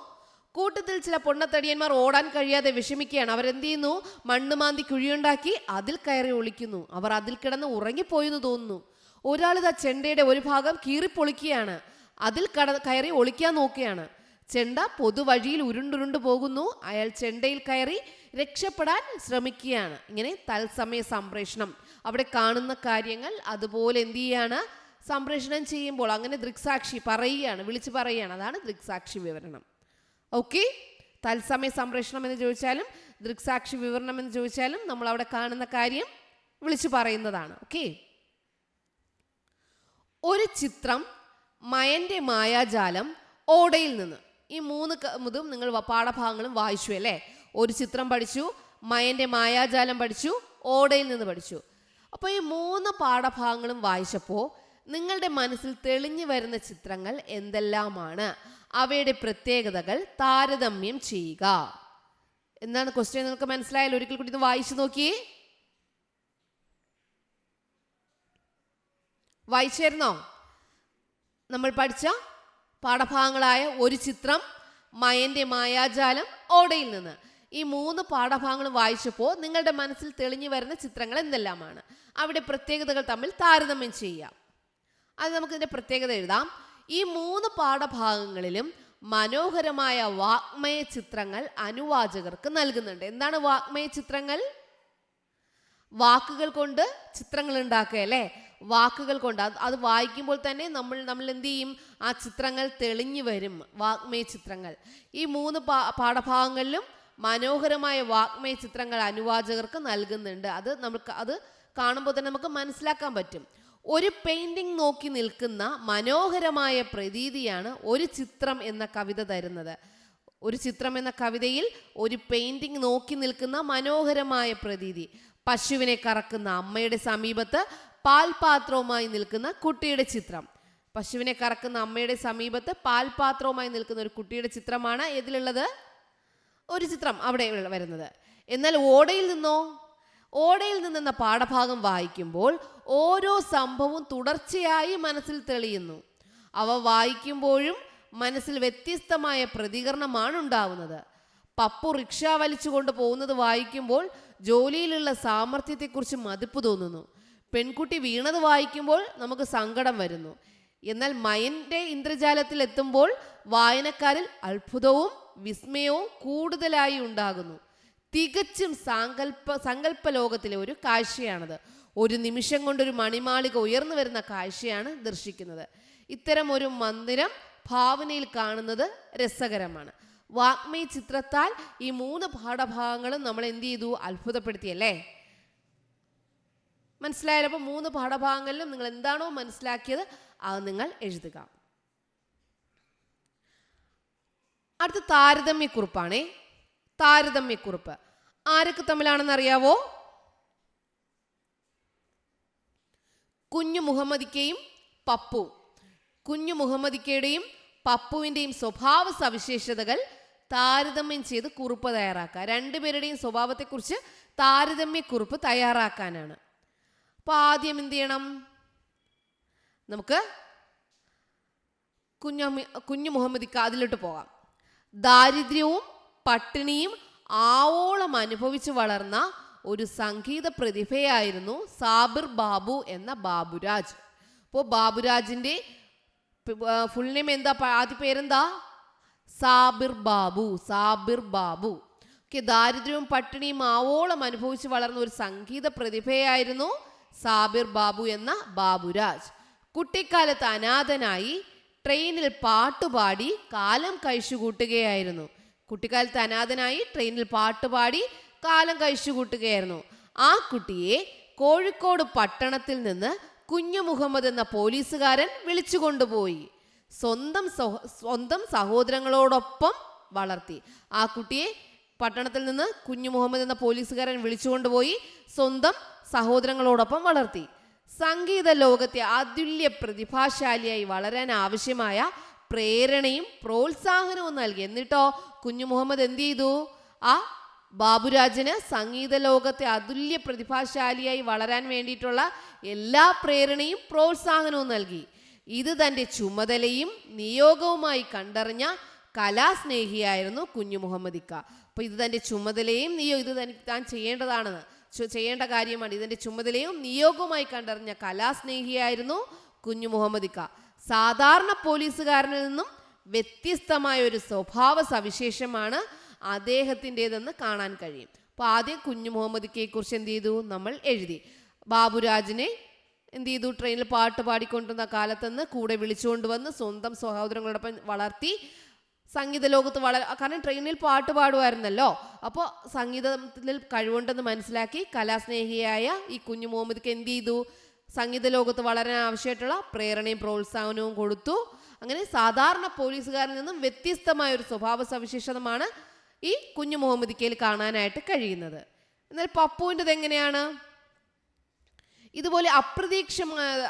കൂട്ടത്തിൽ ചില പൊണ്ണത്തടിയന്മാർ ഓടാൻ കഴിയാതെ വിഷമിക്കുകയാണ്. അവരെന്ത് ചെയ്യുന്നു? മണ്ണ് മാന്തി കുഴിയുണ്ടാക്കി അതിൽ കയറി ഒളിക്കുന്നു. അവർ അതിൽ കിടന്ന് ഉറങ്ങിപ്പോയെന്ന് തോന്നുന്നു. ഒരാളിതാ ചെണ്ടയുടെ ഒരു ഭാഗം കീറിപ്പൊളിക്കുകയാണ്. അതിൽ കയറി ഒളിക്കാൻ നോക്കുകയാണ്. ചെണ്ട പൊതുവഴിയിൽ ഉരുണ്ടുരുണ്ട് പോകുന്നു. അയാൾ ചെണ്ടയിൽ കയറി രക്ഷപ്പെടാൻ ശ്രമിക്കുകയാണ്. ഇങ്ങനെ തത്സമയ സംപ്രേഷണം, അവിടെ കാണുന്ന കാര്യങ്ങൾ അതുപോലെ എന്ത് ചെയ്യാണ്? സംപ്രേഷണം ചെയ്യുമ്പോൾ അങ്ങനെ ദൃക്സാക്ഷി പറയുകയാണ്, വിളിച്ചു പറയുകയാണ്. അതാണ് ദൃക്സാക്ഷി വിവരണം. ഓക്കെ, തത്സമയ സംപ്രേഷണം എന്ന് ചോദിച്ചാലും ദൃക്സാക്ഷി വിവരണം എന്ന് ചോദിച്ചാലും നമ്മൾ അവിടെ കാണുന്ന കാര്യം വിളിച്ചു പറയുന്നതാണ്. ഓക്കെ, ഒരു ചിത്രം, മയന്റെ മായാജാലം, ഓടയിൽ നിന്ന്. ഈ മൂന്നും നിങ്ങൾ പാഠഭാഗങ്ങളും വായിച്ചു അല്ലേ? ഒരു ചിത്രം പഠിച്ചു, മയന്റെ മായാജാലം പഠിച്ചു, ഓടയിൽ നിന്ന് പഠിച്ചു. അപ്പോൾ ഈ 3 പാഠഭാഗങ്ങളും വായിച്ചപ്പോൾ നിങ്ങളുടെ മനസ്സിൽ തെളിഞ്ഞു വരുന്ന ചിത്രങ്ങൾ എന്തെല്ലാമാണ്? അവയുടെ പ്രത്യേകതകൾ താരതമ്യം ചെയ്യുക. എന്താണ് ക്വസ്റ്റ്യൻ? നിങ്ങൾക്ക് മനസ്സിലായാലും ഒരിക്കൽ കൂടി ഇത് വായിച്ചു നോക്കിയേ. വായിച്ചായിരുന്നോ? നമ്മൾ പഠിച്ച പാഠഭാഗങ്ങളായ ഒരു ചിത്രം, മയന്റെ മായാജാലം, ഓടയിൽ നിന്ന്. ഈ 3 പാഠഭാഗങ്ങളും വായിച്ചപ്പോൾ നിങ്ങളുടെ മനസ്സിൽ തെളിഞ്ഞു വരുന്ന ചിത്രങ്ങൾ എന്തെല്ലാമാണ്? അവിടെ പ്രത്യേകതകൾ തമ്മിൽ താരതമ്യം ചെയ്യാം. അത് നമുക്കിതിൻ്റെ പ്രത്യേകത എഴുതാം. ഈ 3 പാഠഭാഗങ്ങളിലും മനോഹരമായ വാഗ്മയ ചിത്രങ്ങൾ അനുവാചകർക്ക് നൽകുന്നുണ്ട്. എന്താണ് വാഗ്മയ ചിത്രങ്ങൾ? വാക്കുകൾ കൊണ്ട് ചിത്രങ്ങൾ ഉണ്ടാക്കുക അല്ലേ? വാക്കുകൾ കൊണ്ട് അത് വായിക്കുമ്പോൾ തന്നെ നമ്മൾ എന്ത് ചെയ്യും? ആ ചിത്രങ്ങൾ തെളിഞ്ഞു വരും, വാഗ്മയ ചിത്രങ്ങൾ. ഈ 3 പാഠഭാഗങ്ങളിലും മനോഹരമായ വാഗ്മയ ചിത്രങ്ങൾ അനുവാചകർക്ക് നൽകുന്നുണ്ട്. അത് കാണുമ്പോൾ തന്നെ നമുക്ക് മനസ്സിലാക്കാൻ പറ്റും. ഒരു പെയിന്റിംഗ് നോക്കി നിൽക്കുന്ന മനോഹരമായ പ്രതീതിയാണ് ഒരു ചിത്രം എന്ന കവിത തരുന്നത്. ഒരു ചിത്രം എന്ന കവിതയിൽ ഒരു പെയിന്റിംഗ് നോക്കി നിൽക്കുന്ന മനോഹരമായ പ്രതീതി. പശുവിനെ കറക്കുന്ന അമ്മയുടെ സമീപത്ത് പാൽപാത്രവുമായി നിൽക്കുന്ന കുട്ടിയുടെ ചിത്രം. പശുവിനെ കറക്കുന്ന അമ്മയുടെ സമീപത്ത് പാൽപാത്രവുമായി നിൽക്കുന്ന ഒരു കുട്ടിയുടെ ചിത്രമാണ് ഇതിലുള്ളത്. ഒരു ചിത്രം അവിടെ വരുന്നത്. എന്നാൽ ഓടയിൽ നിന്നോ? ഓടയിൽ നിന്നെന്ന പാഠഭാഗം വായിക്കുമ്പോൾ ഓരോ സംഭവവും തുടർച്ചയായി മനസ്സിൽ തെളിയുന്നു. അവ വായിക്കുമ്പോഴും മനസ്സിൽ വ്യത്യസ്തമായ പ്രതികരണമാണ് ഉണ്ടാവുന്നത്. പപ്പു റിക്ഷ വലിച്ചുകൊണ്ട് പോകുന്നത് വായിക്കുമ്പോൾ ജോലിയിലുള്ള സാമർഥ്യത്തെക്കുറിച്ച് മതിപ്പ് തോന്നുന്നു. പെൺകുട്ടി വീണത് വായിക്കുമ്പോൾ നമുക്ക് സങ്കടം വരുന്നു. എന്നാൽ മയന്റെ ഇന്ദ്രജാലത്തിൽ എത്തുമ്പോൾ വായനക്കാരിൽ അത്ഭുതവും വിസ്മയവും കൂടുതലായി ഉണ്ടാകുന്നു. തികച്ചും സങ്കല്പ ലോകത്തിലെ ഒരു കാഴ്ചയാണത്. ഒരു നിമിഷം കൊണ്ടൊരു മണിമാളിക ഉയർന്നു വരുന്ന കാഴ്ചയാണ് ദർശിക്കുന്നത്. ഇത്തരം ഒരു മന്ദിരം ഭാവനയിൽ കാണുന്നത് രസകരമാണ്. വാഗ്മയ ചിത്രത്താൽ ഈ 3 പാഠഭാഗങ്ങളും നമ്മൾ എന്ത് ചെയ്തു? അത്ഭുതപ്പെടുത്തിയല്ലേ? മനസ്സിലായാലും. അപ്പോൾ 3 പാഠഭാഗങ്ങളിലും നിങ്ങൾ എന്താണോ മനസ്സിലാക്കിയത് അത് നിങ്ങൾ എഴുതുക. അടുത്ത താരതമ്യക്കുറിപ്പാണേ. താരതമ്യക്കുറിപ്പ് ആരൊക്കെ തമ്മിലാണെന്ന് അറിയാവോ? കുഞ്ഞു മുഹമ്മദിക്കയും പപ്പു. കുഞ്ഞു മുഹമ്മദിക്കയുടെയും പപ്പുവിൻ്റെയും സ്വഭാവ സവിശേഷതകൾ താരതമ്യം ചെയ്ത് കുറിപ്പ് തയ്യാറാക്കുക. 2 പേരുടെയും സ്വഭാവത്തെക്കുറിച്ച് താരതമ്യക്കുറിപ്പ് തയ്യാറാക്കാനാണ്. അപ്പോൾ ആദ്യം എന്ത് ചെയ്യണം? നമുക്ക് കുഞ്ഞു മുഹമ്മദിക്ക അതിലോട്ട് പോകാം. ദാരിദ്ര്യവും പട്ടിണിയും ആവോളം അനുഭവിച്ചു വളർന്ന ഒരു സംഗീത പ്രതിഭയായിരുന്നു സാബിർ ബാബു എന്ന ബാബുരാജ്. അപ്പോൾ ബാബുരാജിൻ്റെ ഫുൾ നെയിം എന്താ? ആദ്യ പേരെന്താ? സാബിർ ബാബു. സാബിർ ബാബു. ദാരിദ്ര്യവും പട്ടിണിയും ആവോളം അനുഭവിച്ച് വളർന്ന ഒരു സംഗീത പ്രതിഭയായിരുന്നു സാബിർ ബാബു എന്ന ബാബുരാജ്. കുട്ടിക്കാലത്ത് അനാഥനായി ട്രെയിനിൽ പാട്ടുപാടി കാലം കഴിച്ചുകൂട്ടുകയായിരുന്നു. കുട്ടിക്കാലത്ത് അനാഥനായി ട്രെയിനിൽ പാട്ടുപാടി കാലം കഴിച്ചുകൂട്ടുകയായിരുന്നു. ആ കുട്ടിയെ കോഴിക്കോട് പട്ടണത്തിൽ നിന്ന് കുഞ്ഞു മുഹമ്മദ് എന്ന പോലീസുകാരൻ വിളിച്ചു കൊണ്ടുപോയി സ്വന്തം സഹോദരങ്ങളോടൊപ്പം വളർത്തി. ആ കുട്ടിയെ പട്ടണത്തിൽ നിന്ന് കുഞ്ഞു മുഹമ്മദ് എന്ന പോലീസുകാരൻ വിളിച്ചുകൊണ്ടുപോയി സ്വന്തം സഹോദരങ്ങളോടൊപ്പം വളർത്തി. സംഗീത ലോകത്തെ അതുല്യ പ്രതിഭാശാലിയായി വളരാൻ ആവശ്യമായ പ്രേരണയും പ്രോത്സാഹനവും നൽകി. എന്നിട്ടോ കുഞ്ഞു മുഹമ്മദ് എന്ത് ചെയ്തു? ആ ബാബുരാജിന് സംഗീത ലോകത്തെ അതുല്യ പ്രതിഭാശാലിയായി വളരാൻ വേണ്ടിയിട്ടുള്ള എല്ലാ പ്രേരണയും പ്രോത്സാഹനവും നൽകി. ഇത് തൻ്റെ ചുമതലയും നിയോഗവുമായി കണ്ടറിഞ്ഞ കലാസ്നേഹിയായിരുന്നു കുഞ്ഞു മുഹമ്മദ് ഇക്ക. അപ്പോൾ ഇത് തൻ്റെ ചുമതലയും ഇത് താൻ ചെയ്യേണ്ട കാര്യമാണ്. ഇതിൻ്റെ ചുമതലയും നിയോഗവുമായി കണ്ടറിഞ്ഞ കലാസ്നേഹിയായിരുന്നു കുഞ്ഞു മുഹമ്മദ് ഇക്ക. സാധാരണ പോലീസുകാരനിൽ നിന്നും വ്യത്യസ്തമായ ഒരു സ്വഭാവ സവിശേഷമാണ് അദ്ദേഹത്തിൻ്റെതെന്ന് കാണാൻ കഴിയും. അപ്പോൾ ആദ്യം കുഞ്ഞു മുഹമ്മദ് ഇക്കയെ കുറിച്ച് എന്ത് ചെയ്തു? നമ്മൾ എഴുതി. ബാബുരാജിനെ എന്ത് ചെയ്തു? ട്രെയിനിൽ പാട്ട് പാടിക്കൊണ്ടിരുന്ന കാലത്തുനിന്ന് കൂടെ വിളിച്ചുകൊണ്ടുവന്ന് സ്വന്തം സഹോദരങ്ങളോടൊപ്പം വളർത്തി. സംഗീത ലോകത്ത് കാരണം ട്രെയിനിൽ പാട്ട് പാടുമായിരുന്നല്ലോ. അപ്പോൾ സംഗീതത്തിൽ കഴിവുണ്ടെന്ന് മനസ്സിലാക്കി കലാസ്നേഹിയായ ഈ കുഞ്ഞു മുഹമ്മദ്ക്ക് എന്ത് ചെയ്തു? സംഗീത ലോകത്ത് വളരാൻ ആവശ്യമായിട്ടുള്ള പ്രേരണയും പ്രോത്സാഹനവും കൊടുത്തു. അങ്ങനെ സാധാരണ പോലീസുകാരിൽ നിന്നും വ്യത്യസ്തമായ ഒരു സ്വഭാവ സവിശേഷതമാണ് ഈ കുഞ്ഞു മുഹമ്മദ് ഇക്കയിൽ കാണാനായിട്ട് കഴിയുന്നത്. എന്നാൽ പപ്പുവിൻ്റെത് എങ്ങനെയാണ്? ഇതുപോലെ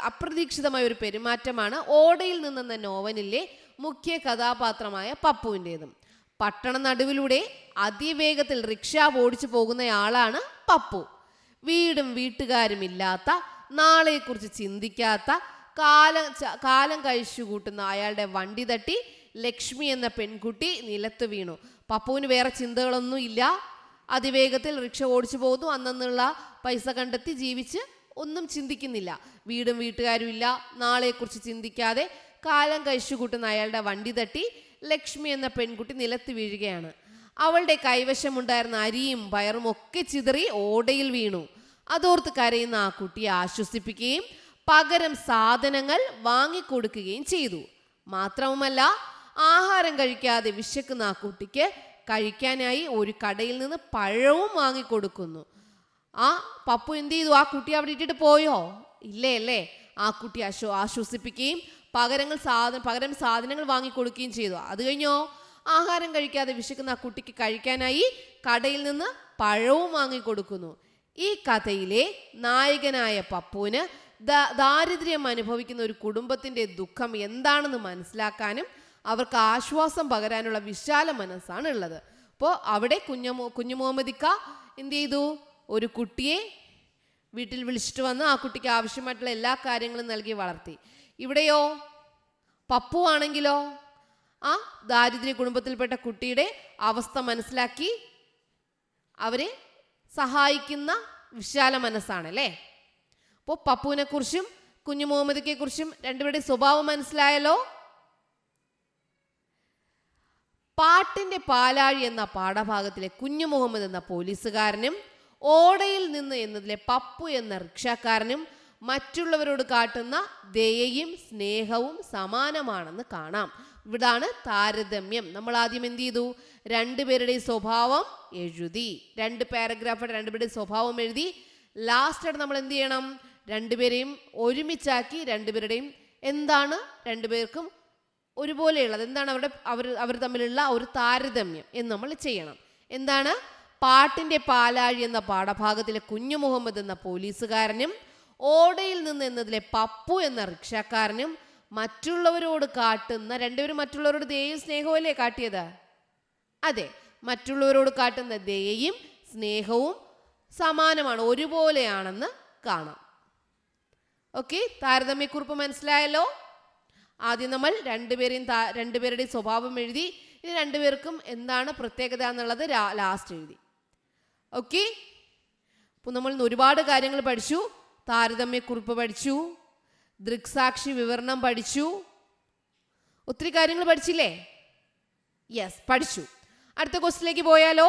അപ്രതീക്ഷിതമായ ഒരു പെരുമാറ്റമാണ് ഓടയിൽ നിന്നെന്ന നോവലിലെ മുഖ്യ കഥാപാത്രമായ പപ്പുവിൻ്റെതും. പട്ടണ നടുവിലൂടെ അതിവേഗത്തിൽ റിക്ഷ ഓടിച്ചു പോകുന്നയാളാണ് പപ്പു. വീടും വീട്ടുകാരും ഇല്ലാത്ത, നാളെക്കുറിച്ച് ചിന്തിക്കാത്ത, കാലം കഴിച്ചു കൂട്ടുന്ന അയാളുടെ വണ്ടി തട്ടി ലക്ഷ്മി എന്ന പെൺകുട്ടി നിലത്ത് വീണു. പപ്പുവിന് വേറെ ചിന്തകളൊന്നും ഇല്ല. അതിവേഗത്തിൽ റിക്ഷ ഓടിച്ചു പോകുന്നു. അന്നുള്ള പൈസ കണ്ടെത്തി ജീവിച്ച് ഒന്നും ചിന്തിക്കുന്നില്ല. വീടും വീട്ടുകാരും ഇല്ല, നാളെക്കുറിച്ച് ചിന്തിക്കാതെ കാലം കഴിച്ചു കൂട്ടുന്ന അയാളുടെ വണ്ടി തട്ടി ലക്ഷ്മി എന്ന പെൺകുട്ടി നിലത്ത് വീഴുകയാണ്. അവളുടെ കൈവശമുണ്ടായിരുന്ന അരിയും പയറും ഒക്കെ ചിതറി ഓടയിൽ വീണു. അതോർത്ത് കരയുന്ന ആ കുട്ടിയെ ആശ്വസിപ്പിക്കുകയും പകരം സാധനങ്ങൾ വാങ്ങിക്കൊടുക്കുകയും ചെയ്തു. മാത്രവുമല്ല, ആഹാരം കഴിക്കാതെ വിശക്കുന്ന ആ കുട്ടിക്ക് കഴിക്കാനായി ഒരു കടയിൽ നിന്ന് പഴവും വാങ്ങിക്കൊടുക്കുന്നു. ആ പപ്പു എന്ത് ചെയ്തു? ആ കുട്ടി അവിടെ ഇട്ടിട്ട് പോയോ? ഇല്ലേ അല്ലേ. ആ കുട്ടി ആശ്വസിപ്പിക്കുകയും പകരം സാധനങ്ങൾ വാങ്ങിക്കൊടുക്കുകയും ചെയ്തു. അത് കഴിഞ്ഞോ, ആഹാരം കഴിക്കാതെ വിശക്കുന്ന ആ കുട്ടിക്ക് കഴിക്കാനായി കടയിൽ നിന്ന് പഴവും വാങ്ങിക്കൊടുക്കുന്നു. ഈ കഥയിലെ നായകനായ പപ്പുവിന് ദാരിദ്ര്യം അനുഭവിക്കുന്ന ഒരു കുടുംബത്തിൻ്റെ ദുഃഖം എന്താണെന്ന് മനസ്സിലാക്കാനും അവർക്ക് ആശ്വാസം പകരാനുള്ള വിശാല മനസ്സാണ് ഉള്ളത്. അപ്പോൾ അവിടെ കുഞ്ഞു മുഹമ്മദ് ഇക്ക എന്ത് ചെയ്തു? ഒരു കുട്ടിയെ വീട്ടിൽ വിളിച്ചിട്ട് വന്ന് ആ കുട്ടിക്ക് ആവശ്യമായിട്ടുള്ള എല്ലാ കാര്യങ്ങളും നൽകി വളർത്തി. ഇവിടെയോ പപ്പു ആണെങ്കിലോ ആ ദാരിദ്ര്യ കുടുംബത്തിൽപ്പെട്ട കുട്ടിയുടെ അവസ്ഥ മനസ്സിലാക്കി അവരെ സഹായിക്കുന്ന വിശാല മനസ്സാണല്ലേ. അപ്പോൾ പപ്പുവിനെ കുറിച്ചും കുഞ്ഞു മുഹമ്മദിനെ കുറിച്ചും രണ്ടുപേരുടെ സ്വഭാവം മനസ്സിലായല്ലോ. പാട്ടിന്റെ പാലാഴി എന്ന പാഠഭാഗത്തിലെ കുഞ്ഞു മുഹമ്മദ് എന്ന പോലീസുകാരനും ഓടയിൽ നിന്ന് എന്നതിലെ പപ്പു എന്ന റിക്ഷക്കാരനും മറ്റുള്ളവരോട് കാട്ടുന്ന ദയയും സ്നേഹവും സമാനമാണെന്ന് കാണാം. ഇവിടാണ് താരതമ്യം. നമ്മൾ ആദ്യം എന്ത് ചെയ്തു? രണ്ടുപേരുടെയും സ്വഭാവം എഴുതി. 2 പാരഗ്രാഫ് രണ്ടുപേരുടെയും സ്വഭാവം എഴുതി. ലാസ്റ്റ് നമ്മൾ എന്ത് ചെയ്യണം? രണ്ടുപേരെയും ഒരുമിച്ചാക്കി രണ്ടുപേരുടെയും എന്താണ് രണ്ടുപേർക്കും ഒരുപോലെയുള്ളത്, എന്താണ് അവർ തമ്മിലുള്ള ഒരു താരതമ്യം എന്ന് നമ്മൾ ചെയ്യണം. എന്താണ്? പാട്ടിന്റെ പാലാഴി എന്ന പാഠഭാഗത്തിലെ കുഞ്ഞു മുഹമ്മദ് എന്ന പോലീസുകാരനും ഓടയിൽ നിന്ന് എന്നതിലെ പപ്പു എന്ന റിക്ഷക്കാരനും മറ്റുള്ളവരോട് കാട്ടുന്ന രണ്ടുപേരും മറ്റുള്ളവരോട് ദയയും സ്നേഹവും അല്ലേ കാട്ടിയത്? അതെ, മറ്റുള്ളവരോട് കാട്ടുന്ന ദയയും സ്നേഹവും സമാനമാണ്, ഒരുപോലെയാണെന്ന് കാണാം. ഓക്കെ, താരതമ്യക്കുറിപ്പ് മനസ്സിലായല്ലോ. ആദ്യം നമ്മൾ രണ്ടുപേരുടെയും സ്വഭാവം എഴുതി. ഇനി രണ്ടുപേർക്കും എന്താണ് പ്രത്യേകത എന്നുള്ളത് ലാസ്റ്റ് എഴുതി. ഓക്കെ, അപ്പോൾ നമ്മൾ ഇന്ന് ഒരുപാട് കാര്യങ്ങൾ പഠിച്ചു. താരതമ്യക്കുറിപ്പ് പഠിച്ചു, ദൃക്സാക്ഷി വിവരണം പഠിച്ചു, ഒത്തിരി കാര്യങ്ങൾ പഠിച്ചില്ലേ? യെസ്, പഠിച്ചു. അടുത്ത ക്വസ്റ്റിലേക്ക് പോയാലോ?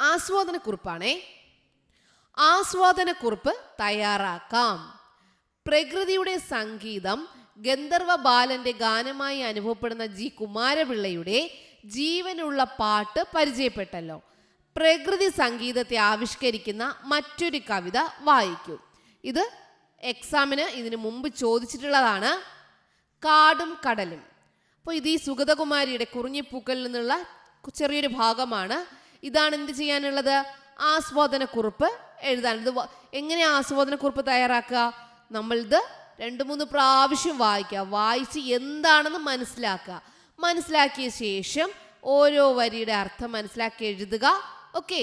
ആസ്വാദനക്കുറിപ്പാണേ. ആസ്വാദനക്കുറിപ്പ് തയ്യാറാക്കാം. പ്രകൃതിയുടെ സംഗീതം ഗന്ധർവ ബാലന്റെ ഗാനമായി അനുഭവപ്പെടുന്ന ജി കുമാരപിള്ളയുടെ ജീവനുള്ള പാട്ട് പരിചയപ്പെട്ടല്ലോ. പ്രകൃതി സംഗീതത്തെ ആവിഷ്കരിക്കുന്ന മറ്റൊരു കവിത വായിക്കൂ. ഇത് എക്സാമിന് ഇതിനു മുമ്പ് ചോദിച്ചിട്ടുള്ളതാണ്. കാടും കടലും. അപ്പോൾ ഇത് ഈ സുഗതകുമാരിയുടെ കുറിഞ്ഞിപ്പൂക്കളിൽ നിന്നുള്ള ചെറിയൊരു ഭാഗമാണ്. ഇതാണ് എന്ത് ചെയ്യാനുള്ളത്? ആസ്വാദനക്കുറിപ്പ് എഴുതാൻ. ഇത് എങ്ങനെ ആസ്വാദനക്കുറിപ്പ് തയ്യാറാക്കുക? നമ്മളിത് 2-3 പ്രാവശ്യം വായിക്കുക. വായിച്ച് എന്താണെന്ന് മനസ്സിലാക്കുക. മനസ്സിലാക്കിയ ശേഷം ഓരോ വരിയുടെ അർത്ഥം മനസ്സിലാക്കി എഴുതുക. ഓക്കെ.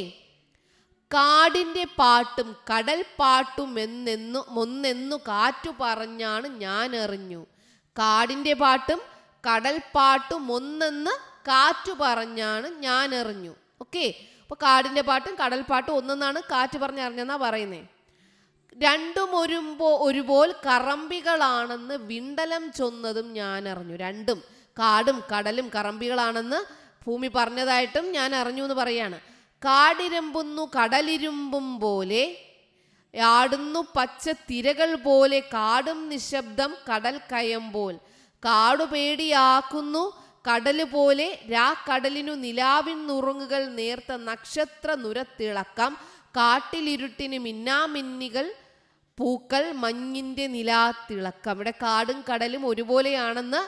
കാടിൻ്റെ പാട്ടും കടൽ പാട്ടും ഒന്നെന്നു കാറ്റു പറഞ്ഞാണ് ഞാൻ എറിഞ്ഞു. കാടിൻ്റെ പാട്ടും കടൽ പാട്ടും ഒന്നെന്ന് കാറ്റു പറഞ്ഞാണ് ഞാൻ എറിഞ്ഞു. ഓക്കെ. അപ്പോൾ കാടിൻ്റെ പാട്ടും കടൽ പാട്ടും ഒന്നെന്നാണ് കാറ്റ് പറഞ്ഞറിഞ്ഞെന്നാ പറയുന്നേ. രണ്ടും ഒരുപോൽ കറമ്പികളാണെന്ന് വിണ്ടലം ചൊന്നതും ഞാൻ അറിഞ്ഞു. രണ്ടും, കാടും കടലും കറമ്പികളാണെന്ന് ഭൂമി പറഞ്ഞതായിട്ടും ഞാൻ അറിഞ്ഞു എന്ന് പറയാണ്. കാടിരമ്പുന്നു കടലിരുമ്പും പോലെ, ആടുന്നു പച്ച തിരകൾ പോലെ, കാടും നിശബ്ദം കടൽ കയമ്പോൾ, കാടു പേടിയാക്കുന്നു കടല് പോലെ, കടലിനു നിലാവിൻ നുറുങ്ങുകൾ നേർത്ത നക്ഷത്ര നുരത്തിളക്കം, കാട്ടിലിരുട്ടിന് മിന്നാമിന്നികൾ പൂക്കൾ മഞ്ഞിൻ്റെ നിലാത്തിളക്കം. ഇവിടെ കാടും കടലും ഒരുപോലെയാണെന്ന്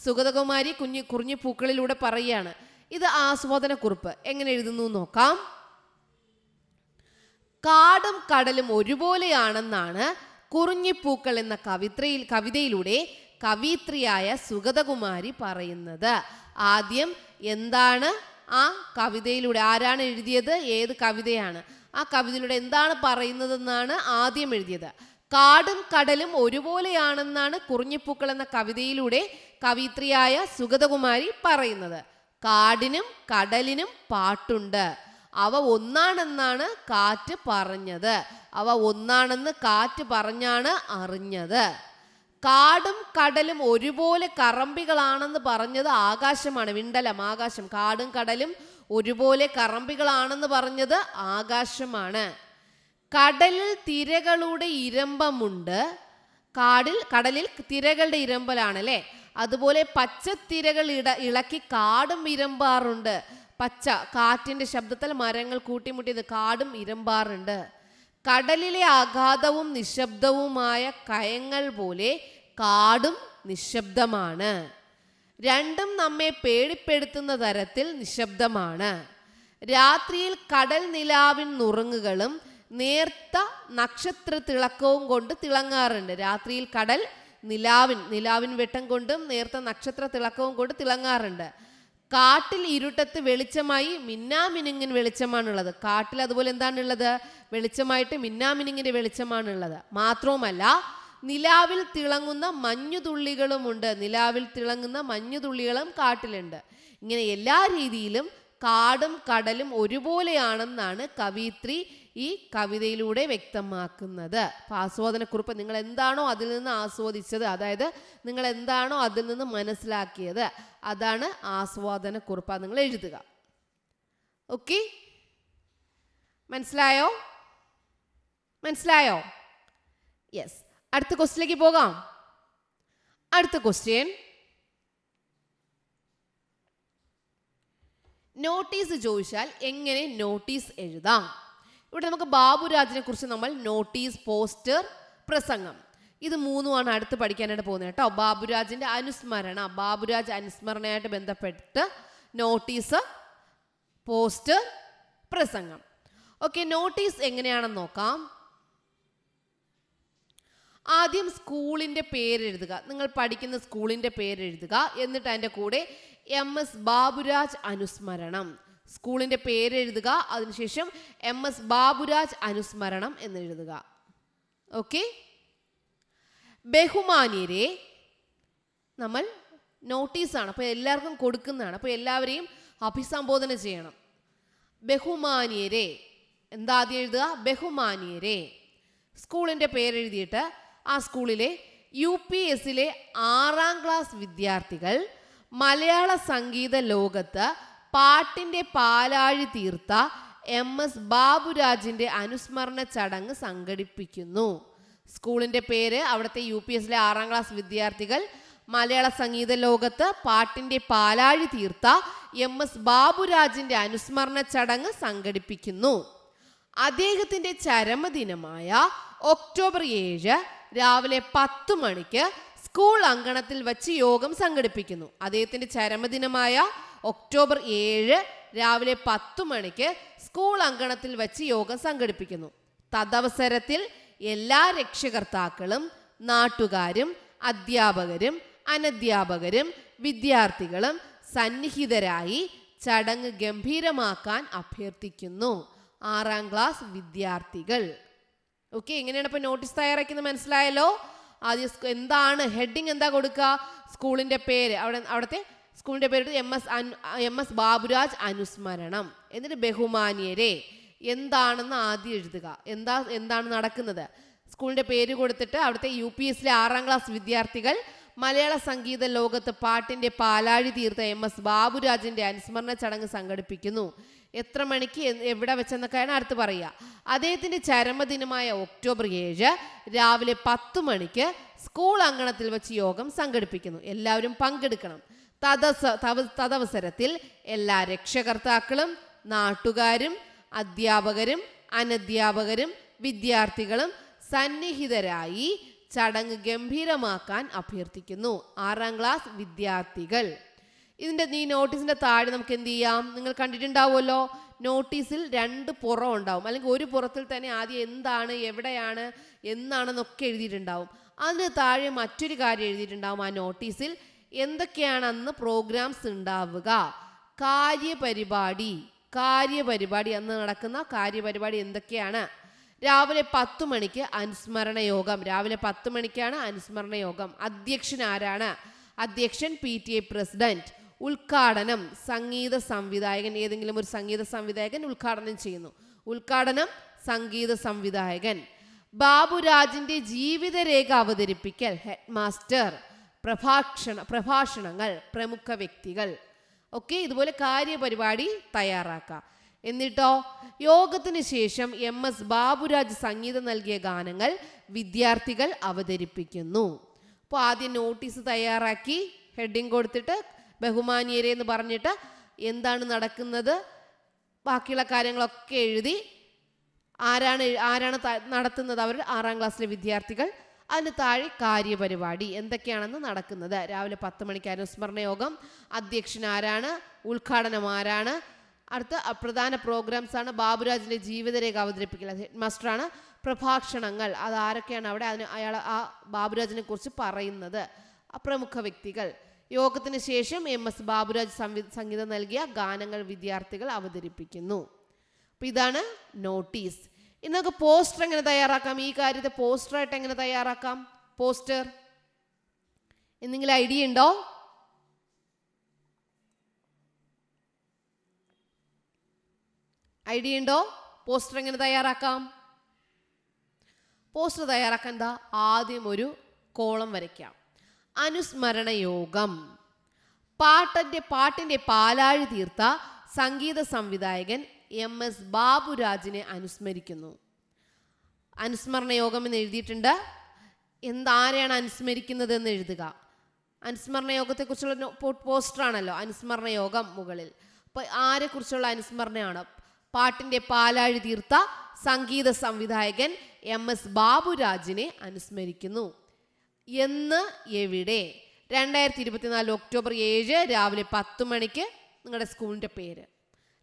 സുഗതകുമാരി കുറിഞ്ഞി പൂക്കളിലൂടെ പറയുകയാണ്. ഇത് ആസ്വാദനക്കുറിപ്പ്. എങ്ങനെ എഴുതുന്നു നോക്കാം. കാടും കടലും ഒരുപോലെയാണെന്നാണ് കുറിഞ്ഞിപ്പൂക്കൾ എന്ന കവിതയിലൂടെ കവിത്രിയായ സുഗതകുമാരി പറയുന്നത്. ആദ്യം എന്താണ് ആ കവിതയിലൂടെ, ആരാണ് എഴുതിയത്, ഏത് കവിതയാണ്, ആ കവിതയിലൂടെ എന്താണ് പറയുന്നതെന്നാണ് ആദ്യം എഴുതിയത്. കാടും കടലും ഒരുപോലെയാണെന്നാണ് കുറിഞ്ഞിപ്പൂക്കൾ എന്ന കവിതയിലൂടെ കവിത്രിയായ സുഗതകുമാരി പറയുന്നത്. കാടിനും കടലിനും പാട്ടുണ്ട്, അവ ഒന്നാണെന്നാണ് കാറ്റ് പറഞ്ഞത്. അവ ഒന്നാണെന്ന് കാറ്റ് പറഞ്ഞാണ് അറിഞ്ഞത്. കാടും കടലും ഒരുപോലെ കറമ്പികളാണെന്ന് പറഞ്ഞത് ആകാശമാണ്, വിണ്ടലം, ആകാശം. കാടും കടലും ഒരുപോലെ കറമ്പികളാണെന്ന് പറഞ്ഞത് ആകാശമാണ്. കടലിൽ തിരകളുടെ ഇരമ്പമുണ്ട്. കടലിൽ തിരകളുടെ ഇരമ്പലാണ് അല്ലേ. അതുപോലെ പച്ചത്തിരകൾ ഇളക്കി കാടും ഇരമ്പാറുണ്ട്. പച്ച, കാറ്റിൻ്റെ ശബ്ദത്തിൽ മരങ്ങൾ കൂട്ടിമുട്ടിയത്, കാടും ഇരമ്പാറുണ്ട്. കടലിലെ അഗാധവും നിശബ്ദവുമായ കയങ്ങൾ പോലെ കാടും നിശബ്ദമാണ്. രണ്ടും നമ്മെ പേടിപ്പെടുത്തുന്ന തരത്തിൽ നിശബ്ദമാണ്. രാത്രിയിൽ കടൽ നിലാവിൻ നുറുങ്ങുകളും നേർത്ത നക്ഷത്ര തിളക്കവും കൊണ്ട് തിളങ്ങാറുണ്ട്. രാത്രിയിൽ കടൽ നിലാവിൻ വെട്ടം കൊണ്ടും നേർത്ത നക്ഷത്ര തിളക്കവും കൊണ്ട് തിളങ്ങാറുണ്ട്. കാട്ടിൽ ഇരുട്ടത്ത് വെളിച്ചമായി മിന്നാമിനുങ്ങിൻ വെളിച്ചമാണുള്ളത്. കാട്ടിൽ അതുപോലെ എന്താണുള്ളത്? വെളിച്ചമായിട്ട് മിന്നാമിനുങ്ങിൻ്റെ വെളിച്ചമാണുള്ളത്. മാത്രവുമല്ല നിലാവിൽ തിളങ്ങുന്ന മഞ്ഞുതുള്ളികളുമുണ്ട്. നിലാവിൽ തിളങ്ങുന്ന മഞ്ഞുതുള്ളികളും കാട്ടിലുണ്ട്. ഇങ്ങനെ എല്ലാ രീതിയിലും കാടും കടലും ഒരുപോലെയാണെന്നാണ് കവിത്രി ഈ കവിതയിലൂടെ വ്യക്തമാക്കുന്നത്. അപ്പോൾ ആസ്വാദനക്കുറിപ്പ് നിങ്ങൾ എന്താണോ അതിൽ നിന്ന് ആസ്വദിച്ചത്, അതായത് നിങ്ങൾ എന്താണോ അതിൽ നിന്ന് മനസ്സിലാക്കിയത്, അതാണ് ആസ്വാദനക്കുറിപ്പ്. നിങ്ങൾ എഴുതുക. ഓക്കെ, മനസ്സിലായോ? യെസ്. അടുത്ത ക്വസ്റ്റ്യനിലേക്ക് പോകാം. അടുത്ത ക്വസ്റ്റ്യൻ, നോട്ടീസ് ചോദിച്ചാൽ എങ്ങനെ നോട്ടീസ് എഴുതാം? ഇവിടെ നമുക്ക് ബാബുരാജിനെ കുറിച്ച് നമ്മൾ നോട്ടീസ്, പോസ്റ്റർ, പ്രസംഗം, ഇത് മൂന്നുമാണ് അടുത്ത് പഠിക്കാനായിട്ട് പോകുന്നത് കേട്ടോ. ബാബുരാജിൻ്റെ ബാബുരാജ് അനുസ്മരണയായിട്ട് ബന്ധപ്പെട്ട് നോട്ടീസ്, പോസ്റ്റർ, പ്രസംഗം. ഓക്കെ, നോട്ടീസ് എങ്ങനെയാണെന്ന് നോക്കാം. ആദ്യം സ്കൂളിൻ്റെ പേരെഴുതുക. നിങ്ങൾ പഠിക്കുന്ന സ്കൂളിൻ്റെ പേരെഴുതുക. എന്നിട്ട് അതിൻ്റെ കൂടെ MS ബാബുരാജ് അനുസ്മരണം, സ്കൂളിൻ്റെ പേരെഴുതുക. അതിനുശേഷം MS ബാബുരാജ് അനുസ്മരണം എന്നെഴുതുക. ഓക്കെ. ബഹുമാന്യരെ നമ്മൾ നോട്ടീസാണ്, അപ്പോൾ എല്ലാവർക്കും കൊടുക്കുന്നതാണ്. അപ്പോൾ എല്ലാവരെയും അഭിസംബോധന ചെയ്യണം. ബഹുമാന്യരെ, എന്താ ആദ്യം എഴുതുക? ബഹുമാന്യരെ. സ്കൂളിൻ്റെ പേരെഴുതിയിട്ട് ആ സ്കൂളിലെ UPSലെ 6ാം ക്ലാസ് വിദ്യാർത്ഥികൾ മലയാള സംഗീത ലോകത്ത് പാട്ടിൻ്റെ പാലാഴി തീർത്ത MS ബാബുരാജിന്റെ അനുസ്മരണ ചടങ്ങ് സംഘടിപ്പിക്കുന്നു. സ്കൂളിന്റെ പേര് അവിടുത്തെ UPSലെ 6ാം ക്ലാസ് വിദ്യാർത്ഥികൾ മലയാള സംഗീത ലോകത്ത് പാട്ടിന്റെ പാലാഴി തീർത്ത MS ബാബുരാജിന്റെ അനുസ്മരണ ചടങ്ങ് സംഘടിപ്പിക്കുന്നു. അദ്ദേഹത്തിന്റെ ചരമദിനമായ ഒക്ടോബർ 7 രാവിലെ 10 മണിക്ക് സ്കൂൾ അങ്കണത്തിൽ വച്ച് യോഗം സംഘടിപ്പിക്കുന്നു. അദ്ദേഹത്തിന്റെ ചരമദിനമായ ഒക്ടോബർ 7 രാവിലെ 10 മണിക്ക് സ്കൂൾ അങ്കണത്തിൽ വച്ച് യോഗം സംഘടിപ്പിക്കുന്നു. തദവസരത്തിൽ എല്ലാ രക്ഷകർത്താക്കളും നാട്ടുകാരും അധ്യാപകരും അനധ്യാപകരും വിദ്യാർത്ഥികളും സന്നിഹിതരായി ചടങ്ങ് ഗംഭീരമാക്കാൻ അഭ്യർത്ഥിക്കുന്നു. 6ാം ക്ലാസ് വിദ്യാർത്ഥികൾ. ഓക്കെ, എങ്ങനെയാണ് ഇപ്പൊ നോട്ടീസ് തയ്യാറാക്കുന്നത് മനസ്സിലായല്ലോ. ആദ്യം എന്താണ് ഹെഡിങ്, എന്താ കൊടുക്കുക? സ്കൂളിന്റെ പേര്, അവിടുത്തെ സ്കൂളിന്റെ പേര് MS ബാബുരാജ് അനുസ്മരണം. എന്നിട്ട് ബഹുമാന്യരെ എന്താണെന്ന് ആദ്യം എഴുതുക. എന്താണ് നടക്കുന്നത്? സ്കൂളിന്റെ പേര് കൊടുത്തിട്ട് അവിടുത്തെ UPSലെ 6ാം ക്ലാസ് വിദ്യാർത്ഥികൾ മലയാള സംഗീത ലോകത്ത് പാട്ടിന്റെ പാലാഴി തീർത്ത MS ബാബുരാജിന്റെ അനുസ്മരണ ചടങ്ങ് സംഘടിപ്പിക്കുന്നു. എത്ര മണിക്ക് എവിടെ വെച്ചെന്നൊക്കെയാണ് അടുത്ത് പറയുക. അദ്ദേഹത്തിന്റെ ചരമദിനമായ ഒക്ടോബർ 7 രാവിലെ 10 മണിക്ക് സ്കൂൾ അങ്കണത്തിൽ വെച്ച് യോഗം സംഘടിപ്പിക്കുന്നു. എല്ലാവരും പങ്കെടുക്കണം. തദവസരത്തിൽ എല്ലാ രക്ഷകർത്താക്കളും നാട്ടുകാരും അധ്യാപകരും അനധ്യാപകരും വിദ്യാർത്ഥികളും സന്നിഹിതരായി ചടങ്ങ് ഗംഭീരമാക്കാൻ അഭ്യർത്ഥിക്കുന്നു. 6ാം ക്ലാസ് വിദ്യാർത്ഥികൾ. ഈ നോട്ടീസിന്റെ താഴെ നമുക്ക് എന്ത് ചെയ്യാം? നിങ്ങൾ കണ്ടിട്ടുണ്ടാവുമല്ലോ, നോട്ടീസിൽ 2 പുറം ഉണ്ടാവും, അല്ലെങ്കിൽ ഒരു പുറത്തിൽ തന്നെ ആദ്യം എന്താണ്, എവിടെയാണ്, എന്നാണെന്നൊക്കെ എഴുതിയിട്ടുണ്ടാവും. അതിന് താഴെ മറ്റൊരു കാര്യം എഴുതിയിട്ടുണ്ടാവും. ആ നോട്ടീസിൽ എന്തൊക്കെയാണ് അന്ന് പ്രോഗ്രാംസ് ഉണ്ടാവുക, കാര്യപരിപാടി അന്ന് നടക്കുന്ന കാര്യപരിപാടി എന്തൊക്കെയാണ്? രാവിലെ 10 മണിക്ക് അനുസ്മരണ യോഗം. രാവിലെ 10 മണിക്കാണ് അനുസ്മരണ യോഗം. അധ്യക്ഷൻ ആരാണ്? അധ്യക്ഷൻ PTA പ്രസിഡന്റ്. ഉദ്ഘാടനം സംഗീത സംവിധായകൻ. ഏതെങ്കിലും ഒരു സംഗീത സംവിധായകൻ ഉദ്ഘാടനം ചെയ്യുന്നു. ഉദ്ഘാടനം സംഗീത സംവിധായകൻ. ബാബുരാജിന്റെ ജീവിതരേഖ അവതരിപ്പിക്കൽ ഹെഡ് മാസ്റ്റർ. പ്രഭാഷണങ്ങൾ പ്രമുഖ വ്യക്തികൾ. ഒക്കെ ഇതുപോലെ കാര്യപരിപാടി തയ്യാറാക്കാം. എന്നിട്ടോ യോഗത്തിന് ശേഷം MS ബാബുരാജ് സംഗീതം നൽകിയ ഗാനങ്ങൾ വിദ്യാർത്ഥികൾ അവതരിപ്പിക്കുന്നു. അപ്പോൾ ആദ്യം നോട്ടീസ് തയ്യാറാക്കി ഹെഡിങ് കൊടുത്തിട്ട് ബഹുമാന്യരെ എന്ന് പറഞ്ഞിട്ട് എന്താണ് നടക്കുന്നത് ബാക്കിയുള്ള കാര്യങ്ങളൊക്കെ എഴുതി ആരാണ് നടത്തുന്നത്? അവർ 6ാം ക്ലാസ്സിലെ വിദ്യാർത്ഥികൾ. അതിന് താഴെ കാര്യപരിപാടി എന്തൊക്കെയാണെന്ന് നടക്കുന്നത്. രാവിലെ 10 മണിക്ക് അനുസ്മരണ യോഗം. അധ്യക്ഷൻ ആരാണ്? ഉദ്ഘാടനം ആരാണ്? അടുത്ത പ്രധാന പ്രോഗ്രാംസ് ആണ് ബാബുരാജിന്റെ ജീവിതരേഖ അവതരിപ്പിക്കൽ, ഹെഡ് മാസ്റ്ററാണ്. പ്രഭാഷണങ്ങൾ, അത് ആരൊക്കെയാണ് അവിടെ ആ ബാബുരാജിനെ കുറിച്ച് പറയുന്നത്, പ്രമുഖ വ്യക്തികൾ. യോഗത്തിന് ശേഷം MS ബാബുരാജ് സംഗീതം നൽകിയ ഗാനങ്ങൾ വിദ്യാർത്ഥികൾ അവതരിപ്പിക്കുന്നു. അപ്പൊ ഇതാണ് നോട്ടീസ്. ഇനി നമുക്ക് പോസ്റ്റർ എങ്ങനെ തയ്യാറാക്കാം? ഈ കാര്യത്തെ പോസ്റ്ററായിട്ട് എങ്ങനെ തയ്യാറാക്കാം? പോസ്റ്റർ എന്തെങ്കിലും ഐഡിയ ഉണ്ടോ? പോസ്റ്റർ എങ്ങനെ തയ്യാറാക്കാം? പോസ്റ്റർ തയ്യാറാക്കാൻ എന്താ, ആദ്യം ഒരു കോളം വരയ്ക്കാം. അനുസ്മരണ യോഗം. പാട്ടിന്റെ പാലാഴി തീർത്ത സംഗീത സംവിധായകൻ MS ബാബുരാജിനെ അനുസ്മരിക്കുന്നു. അനുസ്മരണ യോഗം എന്ന് എഴുതിയിട്ടുണ്ട്. ആരെയാണ് അനുസ്മരിക്കുന്നത് എന്ന് എഴുതുക. അനുസ്മരണ യോഗത്തെക്കുറിച്ചുള്ള പോസ്റ്ററാണല്ലോ അനുസ്മരണ യോഗം മുകളിൽ. അപ്പോൾ ആരെക്കുറിച്ചുള്ള അനുസ്മരണയാണ്? പാട്ടിന്റെ പാലാഴി തീർത്ത സംഗീത സംവിധായകൻ MS ബാബുരാജിനെ അനുസ്മരിക്കുന്നു. എന്ന് എവിടെ? 2024 ഒക്ടോബർ 7 രാവിലെ 10 മണിക്ക് നിങ്ങളുടെ സ്കൂളിൻ്റെ പേര്.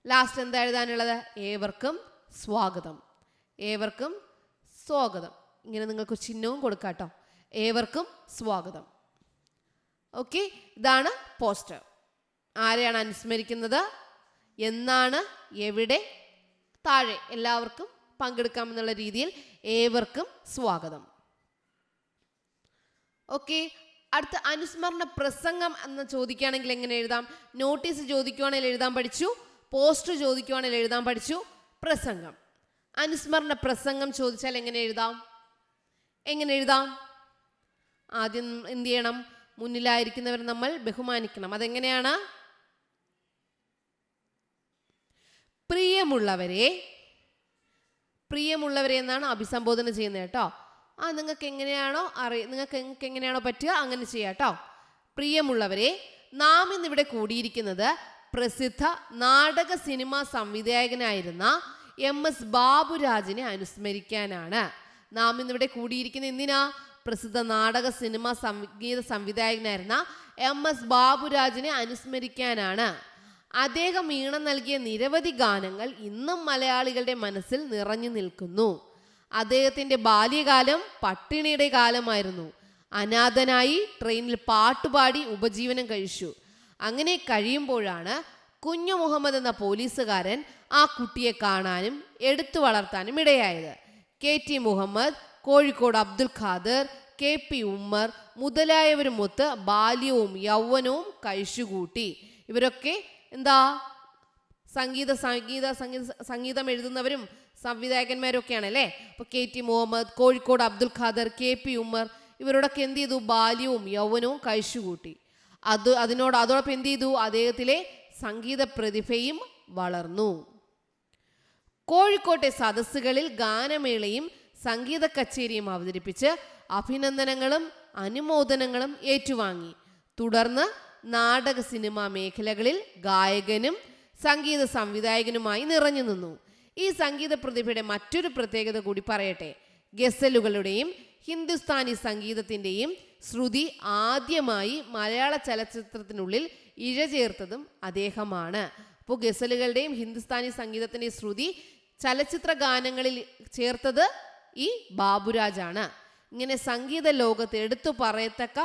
ലാസ്റ്റ് എന്താ എഴുതാനുള്ളത്? ഏവർക്കും സ്വാഗതം. ഏവർക്കും സ്വാഗതം. ഇങ്ങനെ നിങ്ങൾക്ക് ചിഹ്നവും കൊടുക്കാം കേട്ടോ. ഏവർക്കും സ്വാഗതം. ഓക്കെ, ഇതാണ് പോസ്റ്റർ. ആരെയാണ് അനുസ്മരിക്കുന്നത്, എന്നാണ്, എവിടെ, താഴെ എല്ലാവർക്കും പങ്കെടുക്കാമെന്നുള്ള രീതിയിൽ ഏവർക്കും സ്വാഗതം. ഓക്കെ, അടുത്ത അനുസ്മരണ പ്രസംഗം എന്ന് ചോദിക്കുകയാണെങ്കിൽ എങ്ങനെ എഴുതാം? നോട്ടീസ് ചോദിക്കുവാണെങ്കിൽ എഴുതാൻ പഠിച്ചു, പോസ്റ്റർ ചോദിക്കുവാണെങ്കിൽ എഴുതാൻ പഠിച്ചു, പ്രസംഗം. അനുസ്മരണ പ്രസംഗം ചോദിച്ചാൽ എങ്ങനെ എഴുതാം? ആദ്യം എന്ത് ചെയ്യണം? മുന്നിലായിരിക്കുന്നവർ നമ്മൾ ബഹുമാനിക്കണം. അതെങ്ങനെയാണ്? പ്രിയമുള്ളവരെ എന്നാണ് അഭിസംബോധന ചെയ്യുന്നത് കേട്ടോ. നിങ്ങൾക്ക് എങ്ങനെയാണോ പറ്റുക അങ്ങനെ ചെയ്യാം കേട്ടോ. പ്രിയമുള്ളവരെ, നാം ഇന്നിവിടെ കൂടിയിരിക്കുന്നത് പ്രസിദ്ധ നാടക സിനിമാ സംവിധായകനായിരുന്ന MS ബാബുരാജിനെ അനുസ്മരിക്കാനാണ്. നാം ഇന്നിവിടെ കൂടിയിരിക്കുന്ന എന്തിനാ? പ്രസിദ്ധ നാടക സിനിമാ സംഗീത സംവിധായകനായിരുന്ന MS ബാബുരാജിനെ അനുസ്മരിക്കാനാണ്. അദ്ദേഹം ഈണം നൽകിയ നിരവധി ഗാനങ്ങൾ ഇന്നും മലയാളികളുടെ മനസ്സിൽ നിറഞ്ഞു നിൽക്കുന്നു. അദ്ദേഹത്തിൻ്റെ ബാല്യകാലം പട്ടിണിയുടെ കാലമായിരുന്നു. അനാഥനായി ട്രെയിനിൽ പാട്ടുപാടി ഉപജീവനം കഴിച്ചു. അങ്ങനെ കഴിയുമ്പോഴാണ് കുഞ്ഞു മുഹമ്മദ് എന്ന പോലീസുകാരൻ ആ കുട്ടിയെ കാണാനും എടുത്തു വളർത്താനും ഇടയായത്. KT Muhammad, Kozhikode Abdul Khader, KP Ummer മുതലായവരുമൊത്ത് ബാല്യവും യൗവനവും കഴിച്ചുകൂട്ടി. ഇവരൊക്കെ സംഗീതം എഴുതുന്നവരും സംവിധായകന്മാരൊക്കെയാണ് അല്ലേ. അപ്പോൾ KT മുഹമ്മദ്, കോഴിക്കോട് അബ്ദുൽ ഖാദർ, KP ഉമ്മർ ഇവരോടൊക്കെ എന്ത് ചെയ്തു? ബാല്യവും യൗവനവും കഴിച്ചുകൂട്ടി. അതോടൊപ്പം എന്ത് ചെയ്തു? അദ്ദേഹത്തിലെ സംഗീത പ്രതിഭയും വളർന്നു. കോഴിക്കോട്ടെ സദസ്സുകളിൽ ഗാനമേളയും സംഗീത കച്ചേരിയും അവതരിപ്പിച്ച് അഭിനന്ദനങ്ങളും അനുമോദനങ്ങളും ഏറ്റുവാങ്ങി. തുടർന്ന് നാടക സിനിമാ മേഖലകളിൽ ഗായകനും സംഗീത സംവിധായകനുമായി നിറഞ്ഞു നിന്നു. ഈ സംഗീത പ്രതിഭയുടെ മറ്റൊരു പ്രത്യേകത കൂടി പറയട്ടെ. ഗസലുകളുടെയും ഹിന്ദുസ്ഥാനി സംഗീതത്തിൻ്റെയും ശ്രുതി ആദ്യമായി മലയാള ചലച്ചിത്രത്തിനുള്ളിൽ ഇഴചേർത്തതും അദ്ദേഹമാണ്. അപ്പോൾ ഗസലുകളുടെയും ഹിന്ദുസ്ഥാനി സംഗീതത്തിൻ്റെയും ശ്രുതി ചലച്ചിത്ര ഗാനങ്ങളിൽ ചേർത്തത് ഈ ബാബുരാജാണ്. ഇങ്ങനെ സംഗീത ലോകത്ത് എടുത്തു പറയത്തക്ക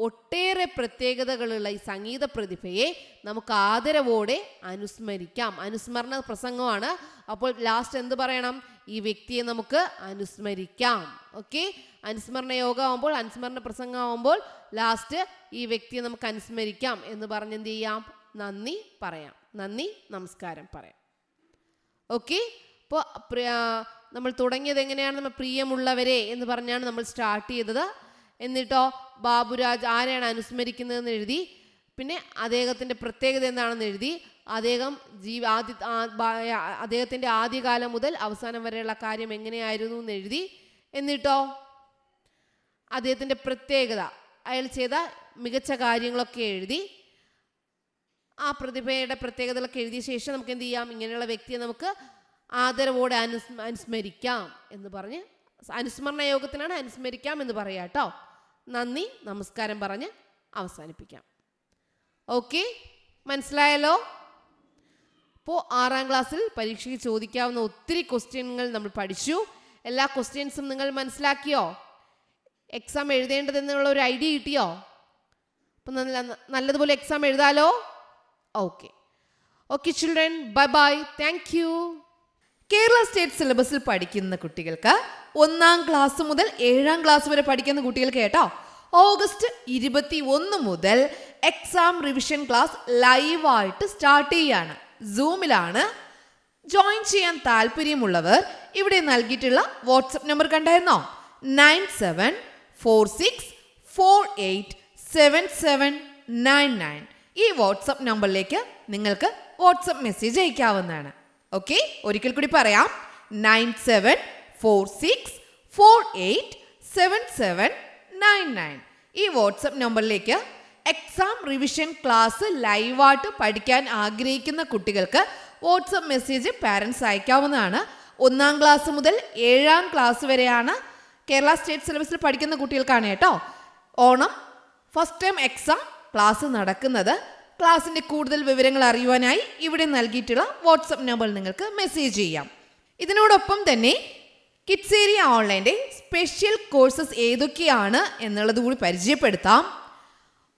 ഒട്ടേറെ പ്രത്യേകതകളുള്ള ഈ സംഗീത പ്രതിഭയെ നമുക്ക് ആദരവോടെ അനുസ്മരിക്കാം. അനുസ്മരണ പ്രസംഗമാണ്. അപ്പോൾ ലാസ്റ്റ് എന്ത് പറയണം? ഈ വ്യക്തിയെ നമുക്ക് അനുസ്മരിക്കാം. ഓക്കെ, അനുസ്മരണ യോഗമാകുമ്പോൾ, അനുസ്മരണ പ്രസംഗമാകുമ്പോൾ ലാസ്റ്റ് ഈ വ്യക്തിയെ നമുക്ക് അനുസ്മരിക്കാം എന്ന് പറഞ്ഞ് എന്ത് ചെയ്യാം? നന്ദി പറയാം. നന്ദി, നമസ്കാരം പറയാം. ഓക്കെ, അപ്പോൾ നമ്മൾ തുടങ്ങിയത് എങ്ങനെയാണ്? നമ്മൾ പ്രിയമുള്ളവരെ എന്ന് പറഞ്ഞാണ് നമ്മൾ സ്റ്റാർട്ട് ചെയ്തത്. എന്നിട്ടോ ബാബുരാജ് ആരെയാണ് അനുസ്മരിക്കുന്നതെന്ന് എഴുതി. പിന്നെ അദ്ദേഹത്തിൻ്റെ പ്രത്യേകത എന്താണെന്ന് എഴുതി. അദ്ദേഹത്തിൻ്റെ ആദ്യകാലം മുതൽ അവസാനം വരെയുള്ള കാര്യം എങ്ങനെയായിരുന്നു എന്ന് എഴുതി. എന്നിട്ടോ അദ്ദേഹത്തിൻ്റെ പ്രത്യേകത, അയാൾ ചെയ്ത മികച്ച കാര്യങ്ങളൊക്കെ എഴുതി. ആ പ്രതിഭയുടെ പ്രത്യേകതകളൊക്കെ എഴുതിയ ശേഷം നമുക്ക് എന്ത് ചെയ്യാം? ഇങ്ങനെയുള്ള വ്യക്തിയെ നമുക്ക് ആദരവോടെ അനുസ്മരിക്കാം എന്ന് പറഞ്ഞ്, അനുസ്മരണ യോഗത്തിലാണ് അനുസ്മരിക്കാം എന്ന് പറയാം കേട്ടോ. നന്ദി, നമസ്കാരം പറഞ്ഞ് അവസാനിപ്പിക്കാം. ഓക്കെ, മനസ്സിലായല്ലോ? അപ്പോൾ 6ാം ക്ലാസ്സിൽ പരീക്ഷയ്ക്ക് ചോദിക്കാവുന്ന ഒത്തിരി ക്വസ്റ്റ്യനുകൾ നമ്മൾ പഠിച്ചു. എല്ലാ ക്വസ്റ്റ്യൻസും നിങ്ങൾ മനസ്സിലാക്കിയോ? എക്സാം എഴുതേണ്ടതെന്നുള്ള ഒരു ഐഡിയ കിട്ടിയോ? അപ്പം നല്ലതുപോലെ എക്സാം എഴുതാലോ? Okay children, bye bye, thank you. Kerala state സിലബസിൽ പഠിക്കുന്ന കുട്ടികൾക്ക് 1ാം ക്ലാസ് മുതൽ 7ാം ക്ലാസ് വരെ പഠിക്കുന്ന കുട്ടികൾക്ക് കേട്ടോ, ഓഗസ്റ്റ് 21 മുതൽ എക്സാം റിവിഷൻ ക്ലാസ് ലൈവായിട്ട് സ്റ്റാർട്ട് ചെയ്യാണ്. സൂമിലാണ്. ജോയിൻ ചെയ്യാൻ താല്പര്യമുള്ളവർ ഇവിടെ നൽകിയിട്ടുള്ള വാട്സപ്പ് നമ്പർ കണ്ടായിരുന്നോ? 9746487799. ഈ വാട്സപ്പ് നമ്പറിലേക്ക് നിങ്ങൾക്ക് വാട്സപ്പ് മെസ്സേജ് അയക്കാവുന്നതാണ്. ഓക്കെ, ഒരിക്കൽ കൂടി പറയാം. 9746487799. ഈ വാട്സപ്പ് നമ്പറിലേക്ക് എക്സാം റിവിഷൻ ക്ലാസ് ലൈവായിട്ട് പഠിക്കാൻ ആഗ്രഹിക്കുന്ന കുട്ടികൾക്ക് വാട്സപ്പ് മെസ്സേജ് പാരൻസ് അയക്കാവുന്നതാണ്. 1ാം ക്ലാസ് മുതൽ 7ാം ക്ലാസ് വരെയാണ് കേരള സ്റ്റേറ്റ് സിലബസിൽ പഠിക്കുന്ന കുട്ടികൾക്കാണ് കേട്ടോ Onam first time exam class നടക്കുന്നത്. ക്ലാസ്സിൻ്റെ കൂടുതൽ വിവരങ്ങൾ അറിയുവാനായി ഇവിടെ നൽകിയിട്ടുള്ള വാട്സപ്പ് നമ്പറിൽ നിങ്ങൾക്ക് മെസ്സേജ് ചെയ്യാം. ഇതിനോടൊപ്പം തന്നെ കിഡ്സ് ഏരിയ ഓൺലൈൻ്റെ സ്പെഷ്യൽ കോഴ്സസ് ഏതൊക്കെയാണ് എന്നുള്ളത് കൂടി പരിചയപ്പെടുത്താം.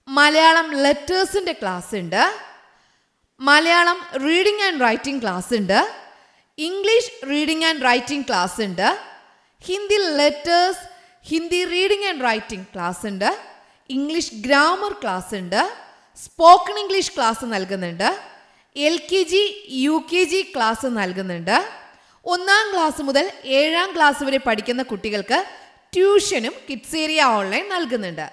മലയാളം ലെറ്റേഴ്സിൻ്റെ ക്ലാസ് ഉണ്ട്, Malayalam reading and writing class ഉണ്ട്, English reading and writing class ഉണ്ട്, Hindi letters, Hindi reading and writing class ഉണ്ട്, ഇംഗ്ലീഷ് ഗ്രാമർ ക്ലാസ് ഉണ്ട്, സ്പോക്കൺ ഇംഗ്ലീഷ് ക്ലാസ് നൽകുന്നുണ്ട്, LKG UKG ക്ലാസ് നൽകുന്നുണ്ട്. 1ാം ക്ലാസ് മുതൽ 7ാം ക്ലാസ് വരെ പഠിക്കുന്ന കുട്ടികൾക്ക് ട്യൂഷനും കിഡ്സ് ഏരിയ ഓൺലൈൻ നൽകുന്നുണ്ട്.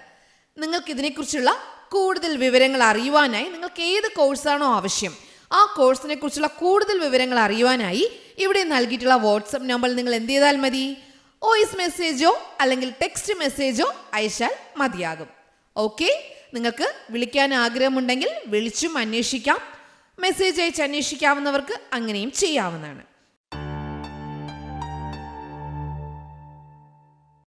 നിങ്ങൾക്ക് ഇതിനെക്കുറിച്ചുള്ള കൂടുതൽ വിവരങ്ങൾ അറിയുവാനായി നിങ്ങൾക്ക് ഏത് കോഴ്സാണോ ആവശ്യം ആ കോഴ്സിനെ കുറിച്ചുള്ള കൂടുതൽ വിവരങ്ങൾ അറിയുവാനായി ഇവിടെ നൽകിയിട്ടുള്ള വാട്സപ്പ് നമ്പറിൽ നിങ്ങൾ എന്ത് ചെയ്താൽ മതി? വോയിസ് മെസ്സേജോ അല്ലെങ്കിൽ ടെക്സ്റ്റ് മെസ്സേജോ അയച്ചാൽ മതിയാകും. ഓക്കെ, നിങ്ങൾക്ക് വിളിക്കാൻ ആഗ്രഹമുണ്ടെങ്കിൽ വിളിച്ചും അന്വേഷിക്കാം. മെസ്സേജ് അയച്ച് അന്വേഷിക്കാവുന്നവർക്ക് അങ്ങനെയും ചെയ്യാവുന്നതാണ്.